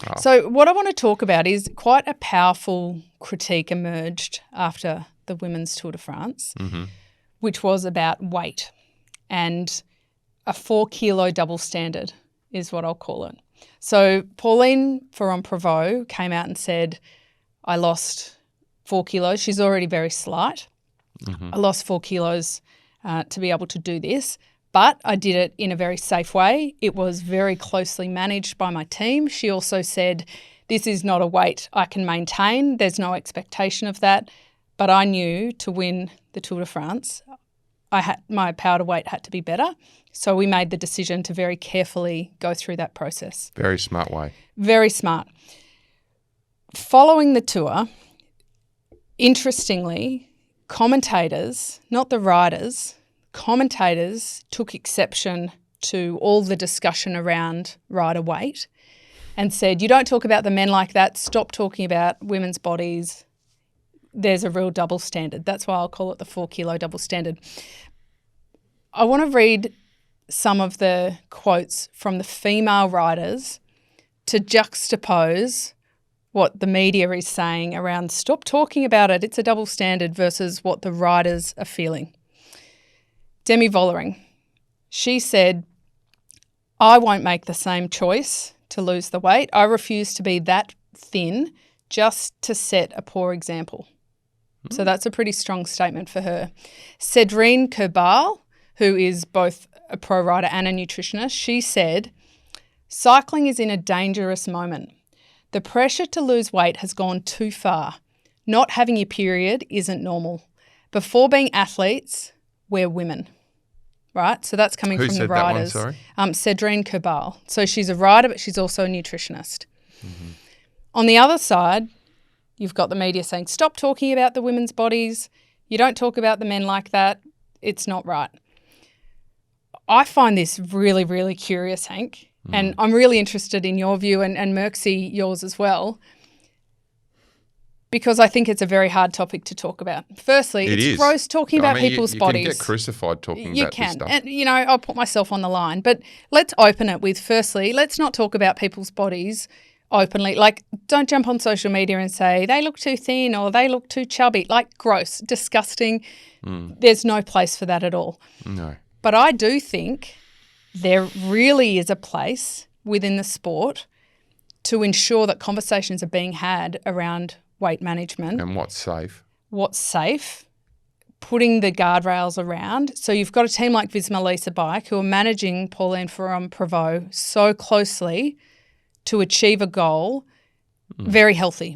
Oh. So what I want to talk about is quite a powerful critique emerged after the Women's Tour de France, which was about weight and – a 4-kilo double standard is what I'll call it. So Pauline Ferrand-Prévot came out and said, I lost 4 kilos. She's already very slight. I lost 4 kilos to be able to do this, but I did it in a very safe way. It was very closely managed by my team. She also said, this is not a weight I can maintain. There's no expectation of that. But I knew to win the Tour de France, my power to weight had to be better. So we made the decision to very carefully go through that process. Very smart way. Very smart. Following the tour, interestingly, commentators, not the riders, commentators took exception to all the discussion around rider weight and said, you don't talk about the men like that. Stop talking about women's bodies. There's a real double standard. That's why I'll call it the 4-kilo double standard. I want to read some of the quotes from the female riders to juxtapose what the media is saying around stop talking about it, it's a double standard, versus what the riders are feeling. Demi Vollering, she said, I won't make the same choice to lose the weight. I refuse to be that thin just to set a poor example. So that's a pretty strong statement for her. Cedrine Kerbal, who is both a pro rider and a nutritionist, she said, cycling is in a dangerous moment. The pressure to lose weight has gone too far. Not having your period isn't normal. Before being athletes, we're women. Right? So that's coming from the riders. Who said that one, sorry? Cedrine Kerbal. So she's a rider, but she's also a nutritionist. On the other side, you've got the media saying, stop talking about the women's bodies. You don't talk about the men like that. it's not right. I find this really, really curious, Henk, and I'm really interested in your view and Merckxy, yours as well, because I think it's a very hard topic to talk about. Firstly, it's gross talking about people's bodies. You can get crucified talking about this stuff. And, I'll put myself on the line. But let's open it with, firstly, let's not talk about people's bodies openly. Like, don't jump on social media and say they look too thin or they look too chubby. Like, gross, disgusting. There's no place for that at all. No. But I do think there really is a place within the sport to ensure that conversations are being had around weight management. And what's safe. What's safe, putting the guardrails around. So you've got a team like Visma Lease Bike who are managing Pauline Ferrand-Prévot so closely to achieve a goal. Very healthy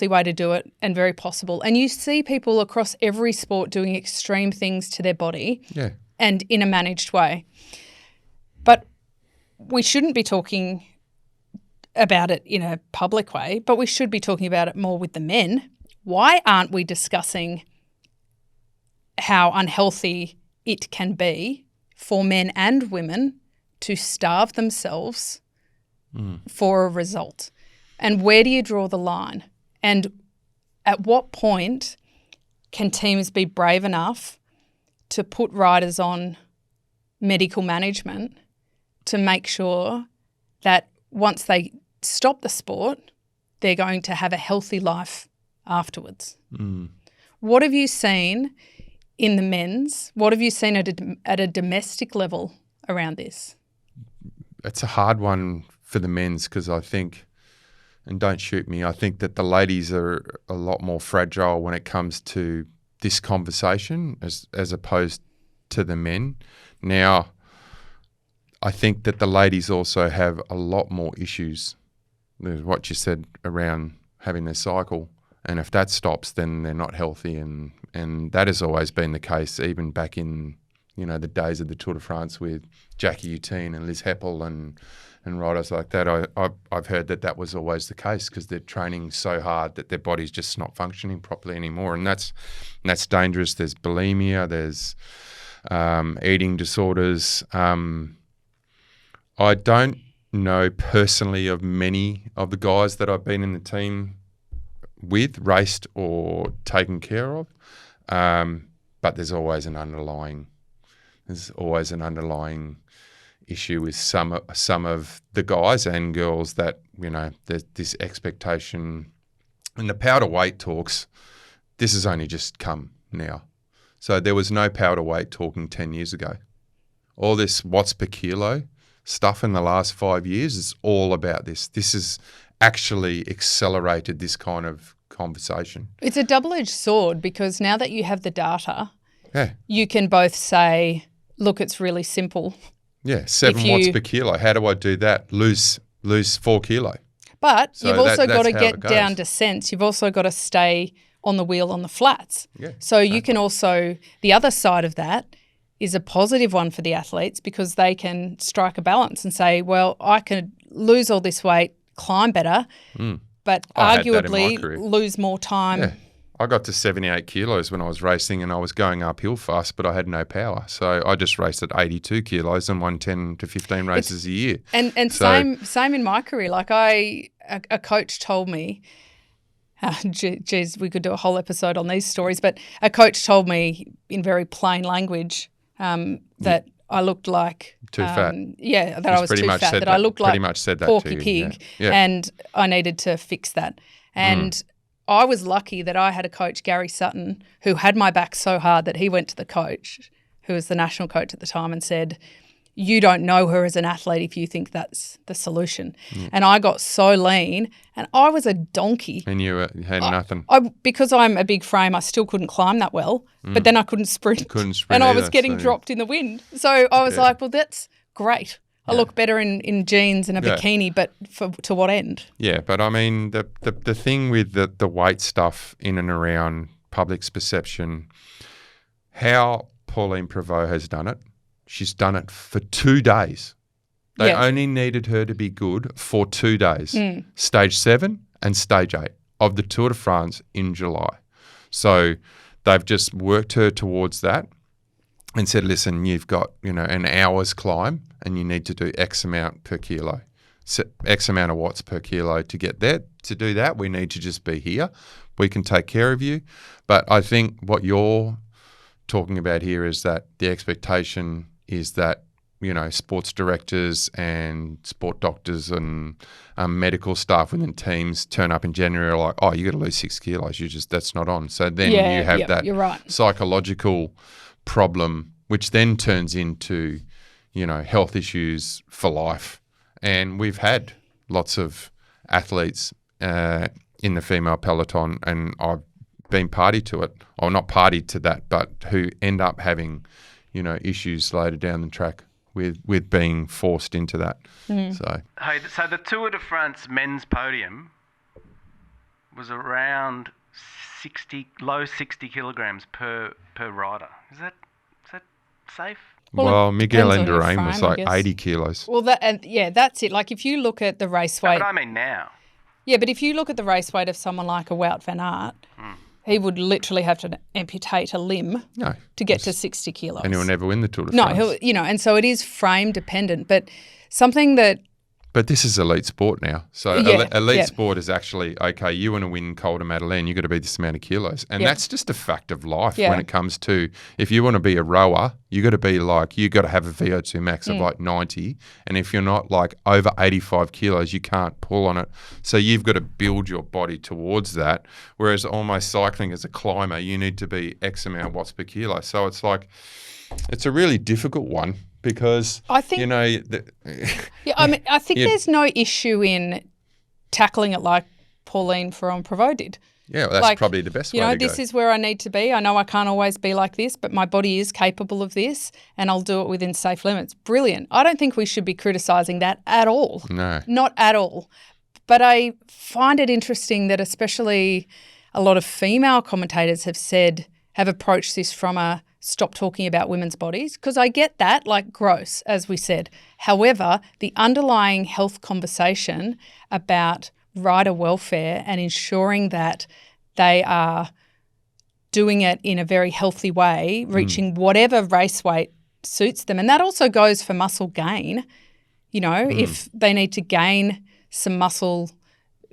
way to do it and very possible. And you see people across every sport doing extreme things to their body and in a managed way. But we shouldn't be talking about it in a public way, but we should be talking about it more with the men. Why aren't we discussing how unhealthy it can be for men and women to starve themselves for a result? And where do you draw the line? And at what point can teams be brave enough to put riders on medical management to make sure that once they stop the sport, they're going to have a healthy life afterwards? What have you seen in the men's? What have you seen at a domestic level around this? It's a hard one for the men's because I think, and don't shoot me, I think that the ladies are a lot more fragile when it comes to this conversation as opposed to the men. Now, I think that the ladies also have a lot more issues. There's what you said around having their cycle, and if that stops, then they're not healthy, and that has always been the case, even back in the days of the Tour de France with Jackie Utine and Liz Heppel and riders like that. I've heard that was always the case because they're training so hard that their body's just not functioning properly anymore, and that's dangerous. There's bulimia, there's eating disorders. I don't know personally of many of the guys that I've been in the team with, raced or taken care of, but there's always an underlying issue with some of the guys and girls that there's this expectation. And the powder weight talks, this has only just come now. So there was no powder weight talking 10 years ago. All this watts per kilo stuff in the last 5 years is all about this. This has actually accelerated this kind of conversation. It's a double-edged sword because now that you have the data, you can both say, look, it's really simple. Yeah, 7 watts per kilo. How do I do that? Lose 4 kilo. But so you've also got to get down to sense. You've also got to stay on the wheel on the flats. Yeah, so you can also, the other side of that is a positive one for the athletes because they can strike a balance and say, well, I could lose all this weight, climb better, but arguably lose more time. Yeah. I got to 78 kilos when I was racing and I was going uphill fast, but I had no power. So I just raced at 82 kilos and won 10 to 15 races a year. And so, same in my career. Like a coach told me, geez, we could do a whole episode on these stories, but a coach told me in very plain language that I looked like too fat. Yeah, that I was too fat. That I looked like Porky Pig, and I needed to fix that. And I was lucky that I had a coach, Gary Sutton, who had my back so hard that he went to the coach, who was the national coach at the time, and said, you don't know her as an athlete if you think that's the solution. And I got so lean and I was a donkey. And you had nothing. Because I'm a big frame, I still couldn't climb that well, but then I couldn't sprint. And I was getting dropped in the wind. So I was like, well, that's great. I look better in jeans and a bikini, but to what end? Yeah, but I mean, the thing with the weight stuff in and around public's perception, how Pauline Prévot has done it, she's done it for 2 days. They only needed her to be good for 2 days, stage 7 and stage 8 of the Tour de France in July. So they've just worked her towards that. and said, listen, you've got, an hour's climb and you need to do X amount per kilo, X amount of watts per kilo to get there. To do that, we need to just be here. We can take care of you. But I think what you're talking about here is that the expectation is that, sports directors and sport doctors and medical staff within teams turn up in January like, oh, you got to lose 6 kilos. That's not on. So then you have that you're right. psychological problem, which then turns into, health issues for life. And we've had lots of athletes in the female peloton, and I've been party to it, or not party to that, but who end up having, issues later down the track with being forced into that. So the Tour de France men's podium was around low 60 kilograms per rider. Is that safe? Well, Miguel depends on your Indurain was frame, I like guess. 80 kilos. Well, that's it. Like if you look at the race weight. But I mean now. Yeah, but if you look at the race weight of someone like a Wout van Aert, he would literally have to amputate a limb to get to 60 kilos. And he'll never win the Tour de No, France. and so it is frame dependent. But something that But this is elite sport now. So elite sport is actually, okay, you want to win Col de Madeleine, you've got to be this amount of kilos. And that's just a fact of life when it comes to, if you want to be a rower, you got to be like, you got to have a VO2 max of like 90. And if you're not like over 85 kilos, you can't pull on it. So you've got to build your body towards that. Whereas almost cycling as a climber, you need to be X amount watts per kilo. So it's like, it's a really difficult one. Because I think, I think there's no issue in tackling it like Pauline Ferrand-Prévot did. Yeah, well, that's probably the best way to go. This is where I need to be. I know I can't always be like this, but my body is capable of this, and I'll do it within safe limits. Brilliant. I don't think we should be criticising that at all. No. Not at all. But I find it interesting that especially a lot of female commentators have approached this from a stop talking about women's bodies, because I get that, like gross, as we said. However, the underlying health conversation about rider welfare and ensuring that they are doing it in a very healthy way, reaching whatever race weight suits them. And that also goes for muscle gain. If they need to gain some muscle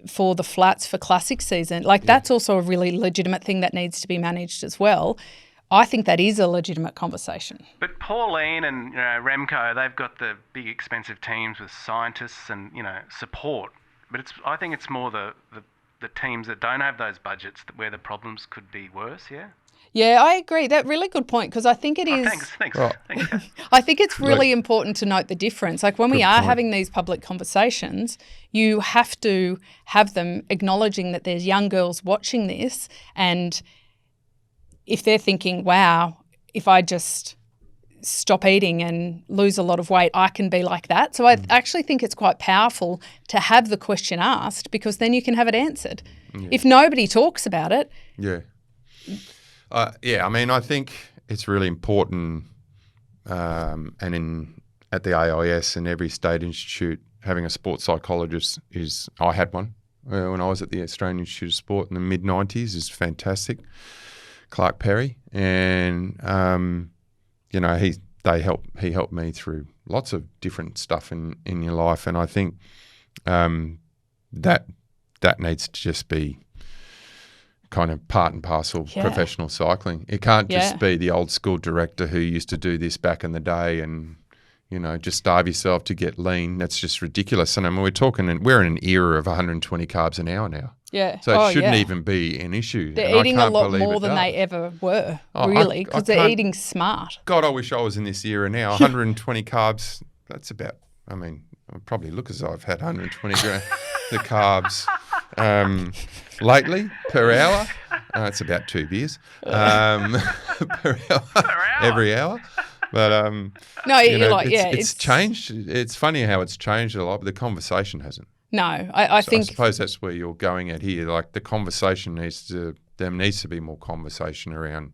for the flats for classic season, that's also a really legitimate thing that needs to be managed as well. I think that is a legitimate conversation. But Pauline and Remco, they've got the big expensive teams with scientists and support. But I think it's more the teams that don't have those budgets where the problems could be worse. Yeah. Yeah, I agree. That's a really good point, because I think it is. Thanks. Well, Thanks. I think it's really important to note the difference. Like when we are having these public conversations, you have to have them acknowledging that there's young girls watching this, and if they're thinking, wow, if I just stop eating and lose a lot of weight, I can be like that. So I actually think it's quite powerful to have the question asked, because then you can have it answered. Yeah. If nobody talks about it. Yeah. I think it's really important and at the AIS and every state institute, having a sports psychologist I had one when I was at the Australian Institute of Sport in the mid-90s, is fantastic. Clark Perry, and he helped me through lots of different stuff in your life, and I think that needs to just be kind of part and parcel of professional cycling. It can't just be the old school director who used to do this back in the day and just starve yourself to get lean. That's just ridiculous. And I mean, we're in an era of 120 carbs an hour now. Yeah. So it shouldn't even be an issue. They're eating a lot more than they ever were, really, because they're eating smart. God, I wish I was in this era now. 120 carbs, that's about, I probably look as though I've had 120 grams the carbs lately per hour. It's about 2 beers per hour, every hour. But it's changed. It's funny how it's changed a lot, but the conversation hasn't. No, I think. I suppose that's where you're going at here. Like the conversation needs to be more conversation around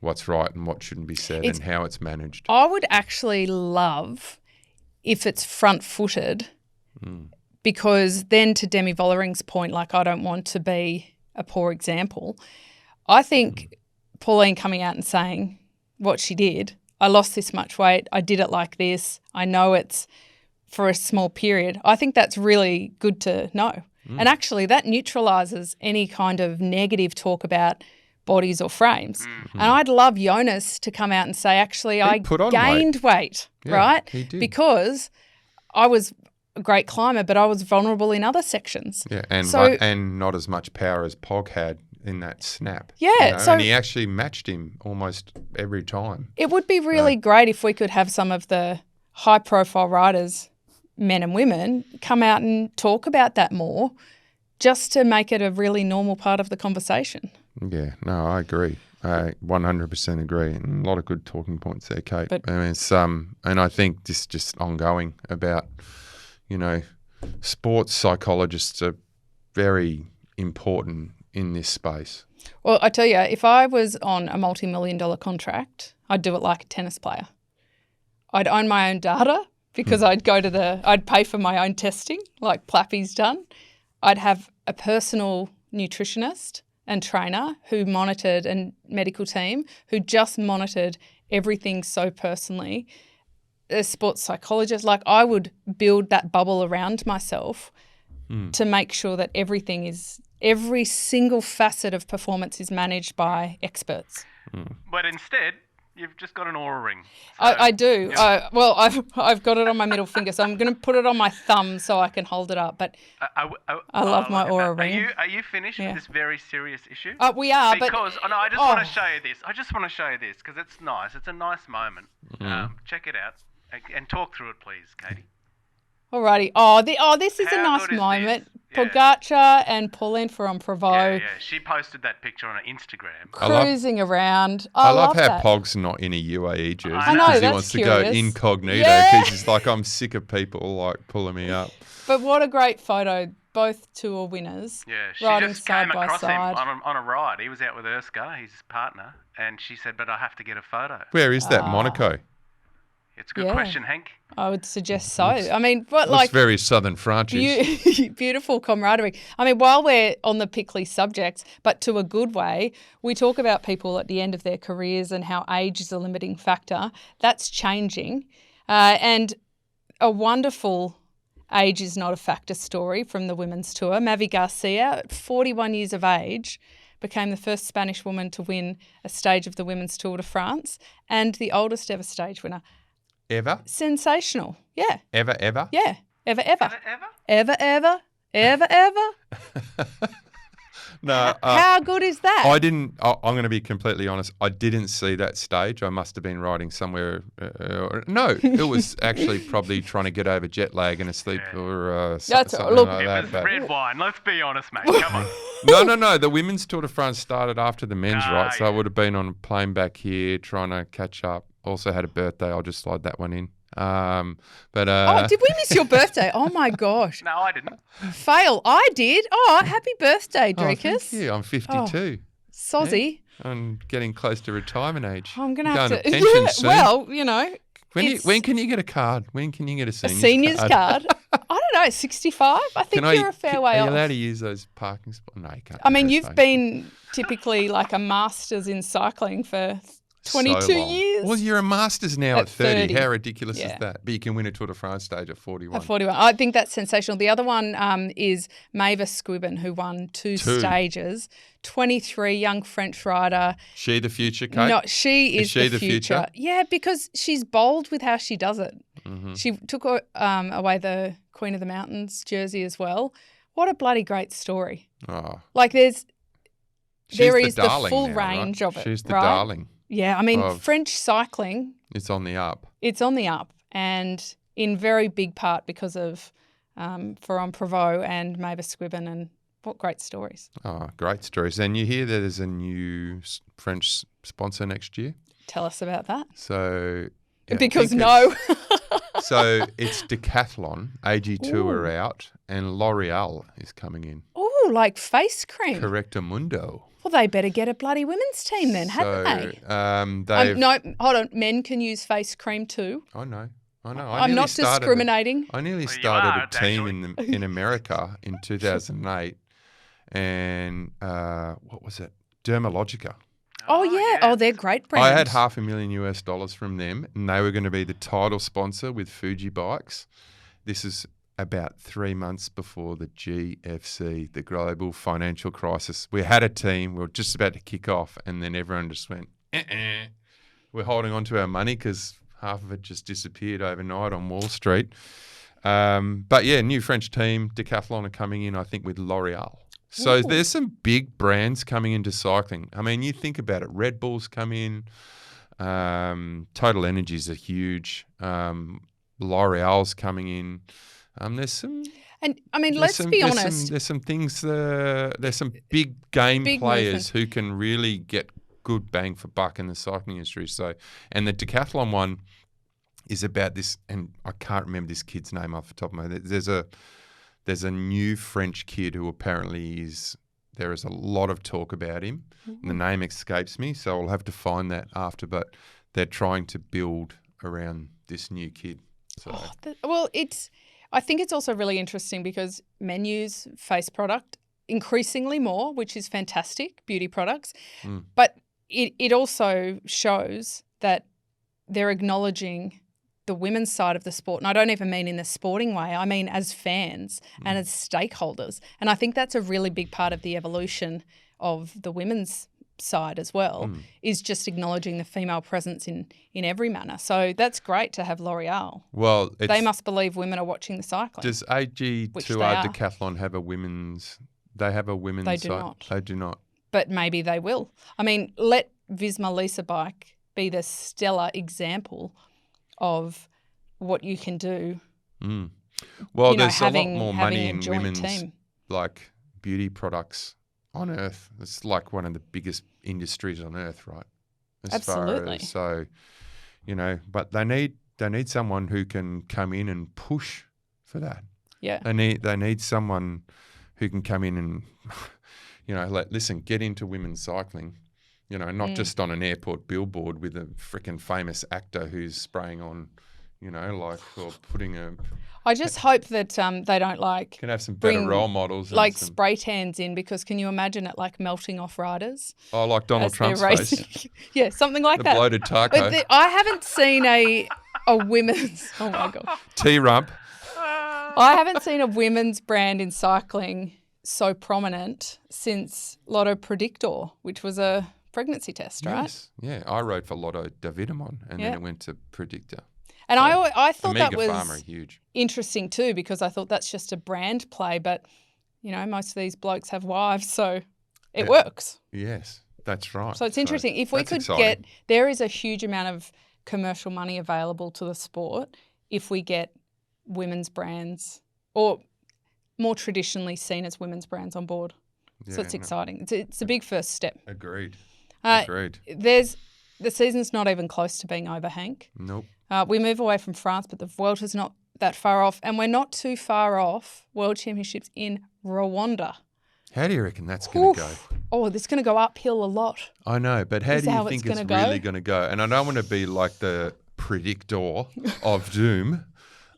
what's right and what shouldn't be said and how it's managed. I would actually love if it's front-footed, because then to Demi Vollering's point, like I don't want to be a poor example. I think Pauline coming out and saying what she did, I lost this much weight. I did it like this. I know it's for a small period. I think that's really good to know. And actually that neutralises any kind of negative talk about bodies or frames. And I'd love Jonas to come out and say, actually, I gained weight, right? He did. Because I was a great climber, but I was vulnerable in other sections. Yeah, and not as much power as Pog had in that snap. Yeah. You know? So and he actually matched him almost every time. it would be really great if we could have some of the high-profile riders, men and women, come out and talk about that more, just to make it a really normal part of the conversation. Yeah, no, I agree. I 100% agree. And a lot of good talking points there, Kate. But- I mean, it's, and I think this just ongoing about, you know, sports psychologists are very important in this space. Well, I tell you, if I was on a multi-million-dollar contract, I'd do it like a tennis player. I'd own my own data because I'd pay for my own testing, like Plappy's done. I'd have a personal nutritionist and trainer who monitored, and medical team who just monitored everything so personally. A sports psychologist, like I would build that bubble around myself to make sure that every single facet of performance is managed by experts. But instead, you've just got an aura ring. So, I do. Well, I've got it on my middle finger, so I'm going to put it on my thumb so I can hold it up. But I love my aura ring. Are you finished with this very serious issue? We are, because I just want to show you this. I just want to show you this because it's nice. It's a nice moment. Check it out and talk through it, please, Katie. Alrighty. This is a nice moment. Yeah. Pogačar and Pauline Ferrand-Prévot Yeah, she posted that picture on her Instagram. cruising around. I love how that. Pog's not in a UAE jersey I know, because he that's wants curious. to go incognito Yeah. because he's like, I'm sick of people like pulling me up. But what a great photo. Both tour winners Yeah, she riding just side came by across side. him on a ride. He was out with Erska, his partner, and she said, but I have to get a photo. Where is that? Monaco. It's a good question, Henk. I would suggest so. I mean, but Looks like very southern Franchish. beautiful camaraderie. I mean, while we're on the pickly subject, but to a good way, we talk about people at the end of their careers and how age is a limiting factor. That's changing. And a wonderful age is not a factor story from the women's tour. Mavi Garcia, at 41 years of age, became the first Spanish woman to win a stage of the Women's Tour de France and the oldest ever stage winner. Ever? Sensational. Yeah. Ever? Yeah. Ever. Ever? Ever. No. How good is that? I'm going to be completely honest. I didn't see that stage. I must have been riding somewhere. No, it was actually probably trying to get over jet lag and asleep or something look, like It that. was But red wine. Let's be honest, mate. Come on. No. The women's Tour de France started after the men's, right? So I would have been on a plane back here trying to catch up. Also had a birthday. I'll just slide that one in. Did we miss your birthday? Oh my gosh. No, I didn't. Fail. I did. Oh, happy birthday, Oh, Dricus. thank you. I'm 52. Sozzy. I'm getting close to retirement age. I'm going to have Going to. pension soon. Well, you know. When can you get a card? When can you get a A senior's senior's card. I don't know, 65? I think you're a fair way Are off. you allowed to use those parking spots? No, you can't. I mean, you've been typically like a master's in cycling for 22 years. Well, you're a master's now at 30. 30. How ridiculous Yeah. is that? But you can win a Tour de France stage at 41. At 41. I think that's sensational. The other one is Mavis Squibbin, who won two stages. 23, young French rider. She the future, Kate? No, she is she the future. Yeah, because she's bold with how she does it. Mm-hmm. She took away the Queen of the Mountains jersey as well. What a bloody great story. Oh, Like there is the full now, range right? of it. She's the right? darling. Yeah, I mean, French cycling, It's on the up. it's on the up, and in very big part because of Ferrand-Prévot and Mavis Squibbin, and what great stories. Oh, great stories. And you hear that there's a new French sponsor next year? Tell us about that. So... Because no. So it's Decathlon, AG2 are out, and L'Oreal is coming in. Oh, like face cream. Correctamundo. Well, they better get a bloody women's team then, hadn't they? No, hold on. Men can use face cream too. I know. I'm not discriminating. I nearly you started are, a team in America in 2008, and what was it? Dermalogica. Oh, yeah. Oh, they're great brands. I had $500,000 US from them, and they were going to be the title sponsor with Fuji Bikes. This is about 3 months before the GFC, the global financial crisis. We had a team. We were just about to kick off, and then everyone just went, We're holding on to our money because half of it just disappeared overnight on Wall Street. But, yeah, new French team, Decathlon are coming in, I think, with L'Oreal. So there's some big brands coming into cycling. I mean, you think about it. Red Bull's come in. Total Energies are huge. L'Oreal's coming in. There's some... And, I mean, let's be honest. There's some things, there's some big game players who can really get good bang for buck in the cycling industry. So, and the Decathlon one is about this, and I can't remember this kid's name off the top of my head. There's a new French kid who apparently there is a lot of talk about him. Mm-hmm. The name escapes me, so I'll have to find that after. But they're trying to build around this new kid. So. I think it's also really interesting because men use face product increasingly more, which is fantastic, beauty products. But it also shows that they're acknowledging the women's side of the sport. And I don't even mean in the sporting way. I mean as fans and as stakeholders. And I think that's a really big part of the evolution of the women's side as well, is just acknowledging the female presence in every manner. So that's great to have L'Oreal. Well, they must believe women are watching the cycling. Does AG2R Decathlon have a women's? They have a women's They side? do not. They do not. But maybe they will. I mean, let Visma Lease bike be the stellar example of what you can do. Well, there's a lot more money in women's like beauty products on earth. It's like one of the biggest industries on earth, right? Absolutely. So, but they need someone who can come in and push for that. Yeah. They need someone who can come in and listen, get into women's cycling. Not just on an airport billboard with a freaking famous actor who's spraying on, or putting a... I just hope that they don't can have some better role models. Spray tans in, because can you imagine it melting off riders? Oh, like Donald Trump's face. Yeah, something like that. The bloated taco. But I haven't seen a women's... Oh, my God. T-Rump. I haven't seen a women's brand in cycling so prominent since Lotto Predictor, which was a pregnancy test, right? Yes. Yeah, I rode for Lotto Davidamon and then it went to Predictor. And so I thought that was Pharma, huge. Interesting too, because I thought that's just a brand play, but most of these blokes have wives, so it works. Yes, that's right. So it's interesting. If we could there is a huge amount of commercial money available to the sport if we get women's brands, or more traditionally seen as women's brands, on board. Yeah, so it's exciting. It's a big first step. Agreed. The season's not even close to being over, Henk. Nope. We move away from France, but the Vuelta is not that far off, and we're not too far off World Championships in Rwanda. How do you reckon that's going to go? Oh, it's going to go uphill a lot. I know, but how do you think it's really going to go? And I don't want to be like the predictor of doom,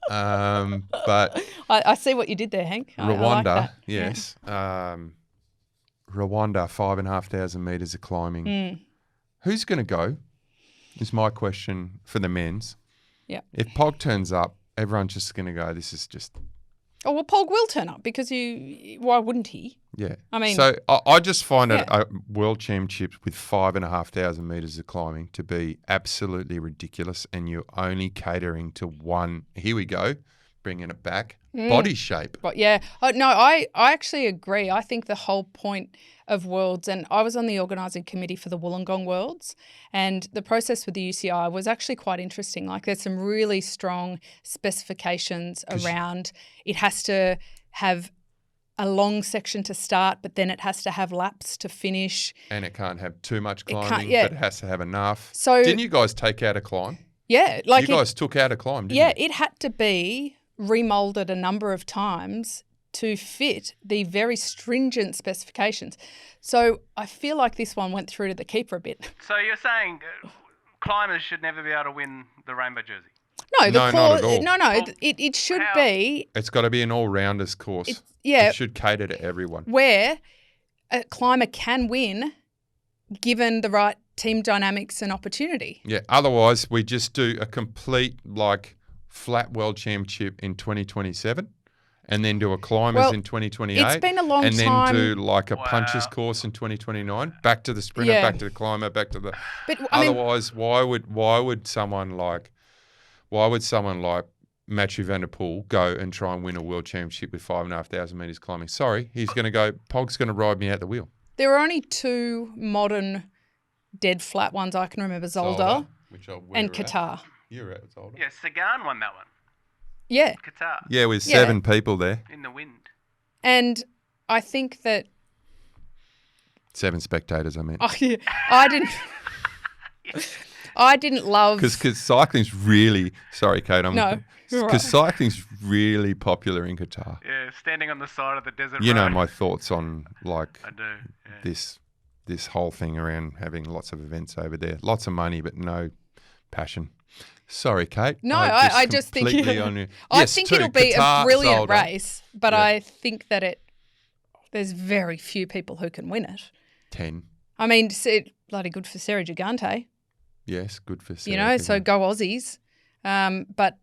but... I see what you did there, Henk. Rwanda, I like that. yes. Yeah. Rwanda, 5,500 metres of climbing. Who's going to go is my question for the men's. Yeah. If Pog turns up, everyone's just going to go, this is just... Oh, well, Pog will turn up because why wouldn't he? Yeah. I mean... So I just find it a World Championships with 5,500 metres of climbing to be absolutely ridiculous, and you're only catering to one, here we go, bringing it back, body shape. But yeah. No, I actually agree. I think the whole point of Worlds, and I was on the organising committee for the Wollongong Worlds, and the process with the UCI was actually quite interesting. There's some really strong specifications around it has to have a long section to start, but then it has to have laps to finish. And it can't have too much climbing, but it has to have enough. So didn't you guys take out a climb? Yeah. You guys took out a climb, didn't you? Yeah, it had to be remoulded a number of times to fit the very stringent specifications. So I feel like this one went through to the keeper a bit. So you're saying climbers should never be able to win the rainbow jersey? No, not at all. No, it should be. It's got to be an all-rounders course. It should cater to everyone. Where a climber can win given the right team dynamics and opportunity. Yeah. Otherwise, we just do a complete flat world championship in 2027. And then do a climbers in 2028. It's been a long time. And then do a punches course in 2029. Back to the sprinter, back to the climber, back to the. But otherwise, why would someone like Matthew Van Der Poel go and try and win a world championship with 5,500 meters climbing? Sorry, he's going to go. Pog's going to ride me out the wheel. There are only 2 modern dead flat ones I can remember: Zolder and Qatar. You're at Zolder. Yeah, Sagan won that one. Yeah. Qatar. Yeah, with 7 people there. In the wind. And I think that 7 spectators, I mean. Oh, yeah. I didn't love... Because cycling's really... Sorry, Kate. Because cycling's really popular in Qatar. Yeah, standing on the side of the desert You know road. my thoughts on, I do, yeah. this whole thing around having lots of events over there. Lots of money, but no passion. Sorry, Kate. No, I just think... I think it'll be Qatar, a brilliant race, but I think that there's very few people who can win it. 10. I mean, bloody good for Sarah Gigante. Yes, good for Sarah. So go Aussies. But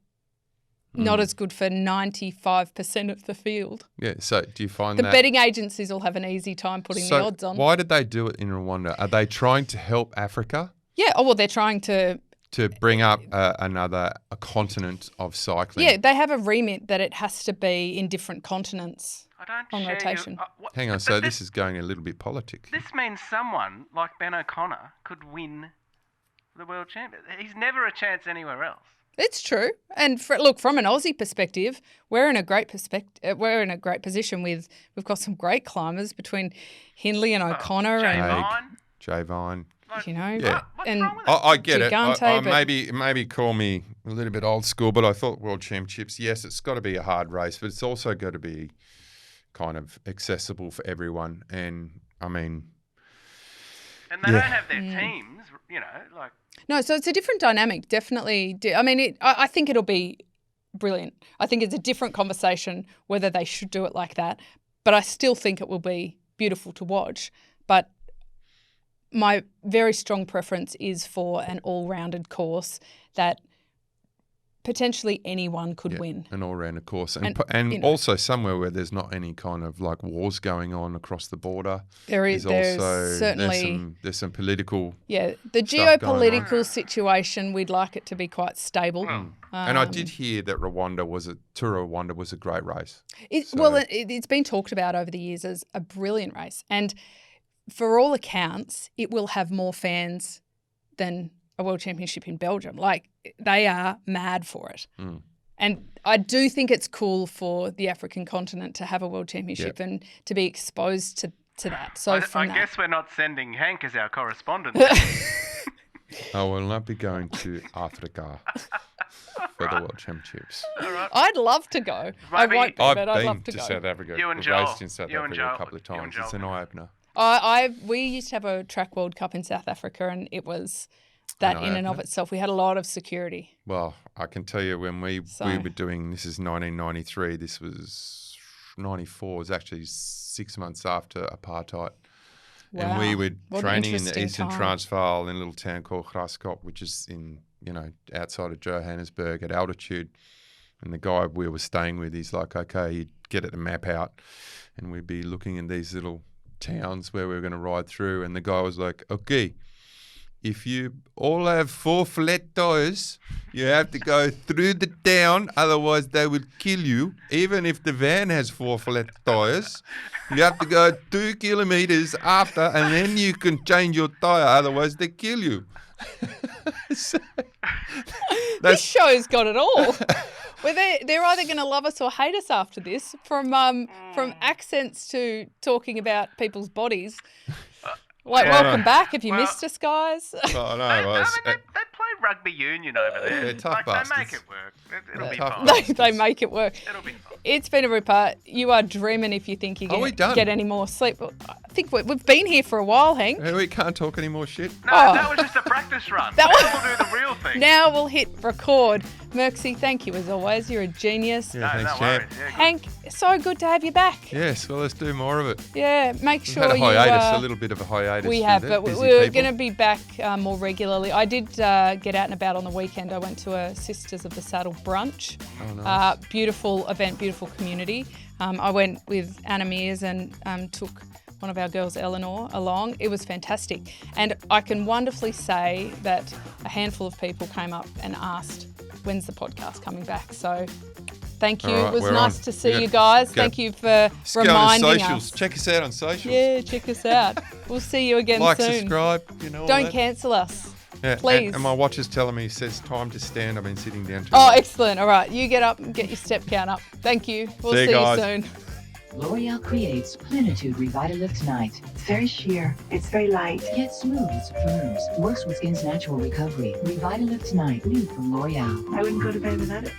not as good for 95% of the field. Yeah, so do you find the betting agencies will have an easy time putting the odds on. Why did they do it in Rwanda? Are they trying to help Africa? Yeah, they're trying to bring up a continent of cycling. Yeah, they have a remit that it has to be in different continents on rotation. Hang on, so this is going a little bit politic. This means someone like Ben O'Connor could win the world champion. He's never a chance anywhere else. It's true. And from an Aussie perspective, we're in a great position we've got some great climbers between Hindley and O'Connor Jay Vine. And I get Gigante, it. Maybe call me a little bit old school, but I thought World Championships, yes, it's got to be a hard race, but it's also got to be kind of accessible for everyone. And I mean, and they don't have their teams, No, so it's a different dynamic, definitely. I mean, I think it'll be brilliant. I think it's a different conversation whether they should do it like that, but I still think it will be beautiful to watch. But my very strong preference is for an all-rounded course that potentially anyone could win. An all-rounded course. And also somewhere where there's not any kind of wars going on across the border. There's certainly... There's some political... Yeah, the geopolitical situation, we'd like it to be quite stable. And I did hear that Tour of Rwanda was a great race. It's been talked about over the years as a brilliant race. And for all accounts, it will have more fans than a World Championship in Belgium. They are mad for it. And I do think it's cool for the African continent to have a World Championship and to be exposed to that. So I guess we're not sending Henk as our correspondent. I will not be going to Africa for the World Championships. Right. I'd love to go. I won't go, but I'd love to go. South Africa. You and Joel. Raced in South Africa a couple of times. It's an eye-opener. We used to have a track World Cup in South Africa, and it was that in and of itself. We had a lot of security. Well, I can tell you when we were doing, this is 1993, this was 94, it was actually 6 months after apartheid. Wow. And we were training in the Eastern Transvaal in a little town called Graskop, which is in, outside of Johannesburg at altitude. And the guy we were staying with, he's like, okay, you'd get it the map out and we'd be looking at these little towns where we were going to ride through. And the guy was like, okay, if you all have 4 flat tires, you have to go through the town, otherwise they will kill you. Even if the van has 4 flat tires, you have to go 2 kilometers after, and then you can change your tire, otherwise they kill you. This show's got it all. Well, they're either going to love us or hate us after this, from accents to talking about people's bodies. Welcome back. Have you missed us, guys? Oh, no. They play rugby union over there. They're tough bastards. They make it work. It'll be fine. They make it work. It'll be fine. It's been a ripper. You are dreaming if you think you're going to get any more sleep. I think we've been here for a while, Henk. We can't talk any more shit. No, that was just a practice run. We'll do the real thing. Now we'll hit record. Merckxy, thank you as always. You're a genius. Yeah, thanks, no worries. champ. Yeah, Henk, so good to have you back. Yes, well, let's do more of it. Yeah, make We've sure had a you... hiatus, a little bit of a hiatus. We have, but we're going to be back more regularly. I did get out and about on the weekend. I went to a Sisters of the Saddle brunch. Oh, nice. Beautiful event, beautiful community. I went with Anna Mears and took one of our girls, Eleanor, along. It was fantastic. And I can wonderfully say that a handful of people came up and asked, when's the podcast coming back? So thank you. Right, it was we're nice on. to see you guys. Thank you for reminding go on socials. us. Check us out on socials. Yeah, check us out. We'll see you again like, soon. subscribe, you know. all Don't that. cancel us. Yeah, please. And my watch is telling me, it says time to stand. I've been sitting down too Oh, long. excellent. All right, you get up and get your step count up. Thank you. We'll see you soon. L'Oreal creates Plenitude Revitalift Night. It's very sheer. It's very light. Yet smooth, firms, works with skin's natural recovery. Revitalift Night, new from L'Oreal. I wouldn't go to bed without it.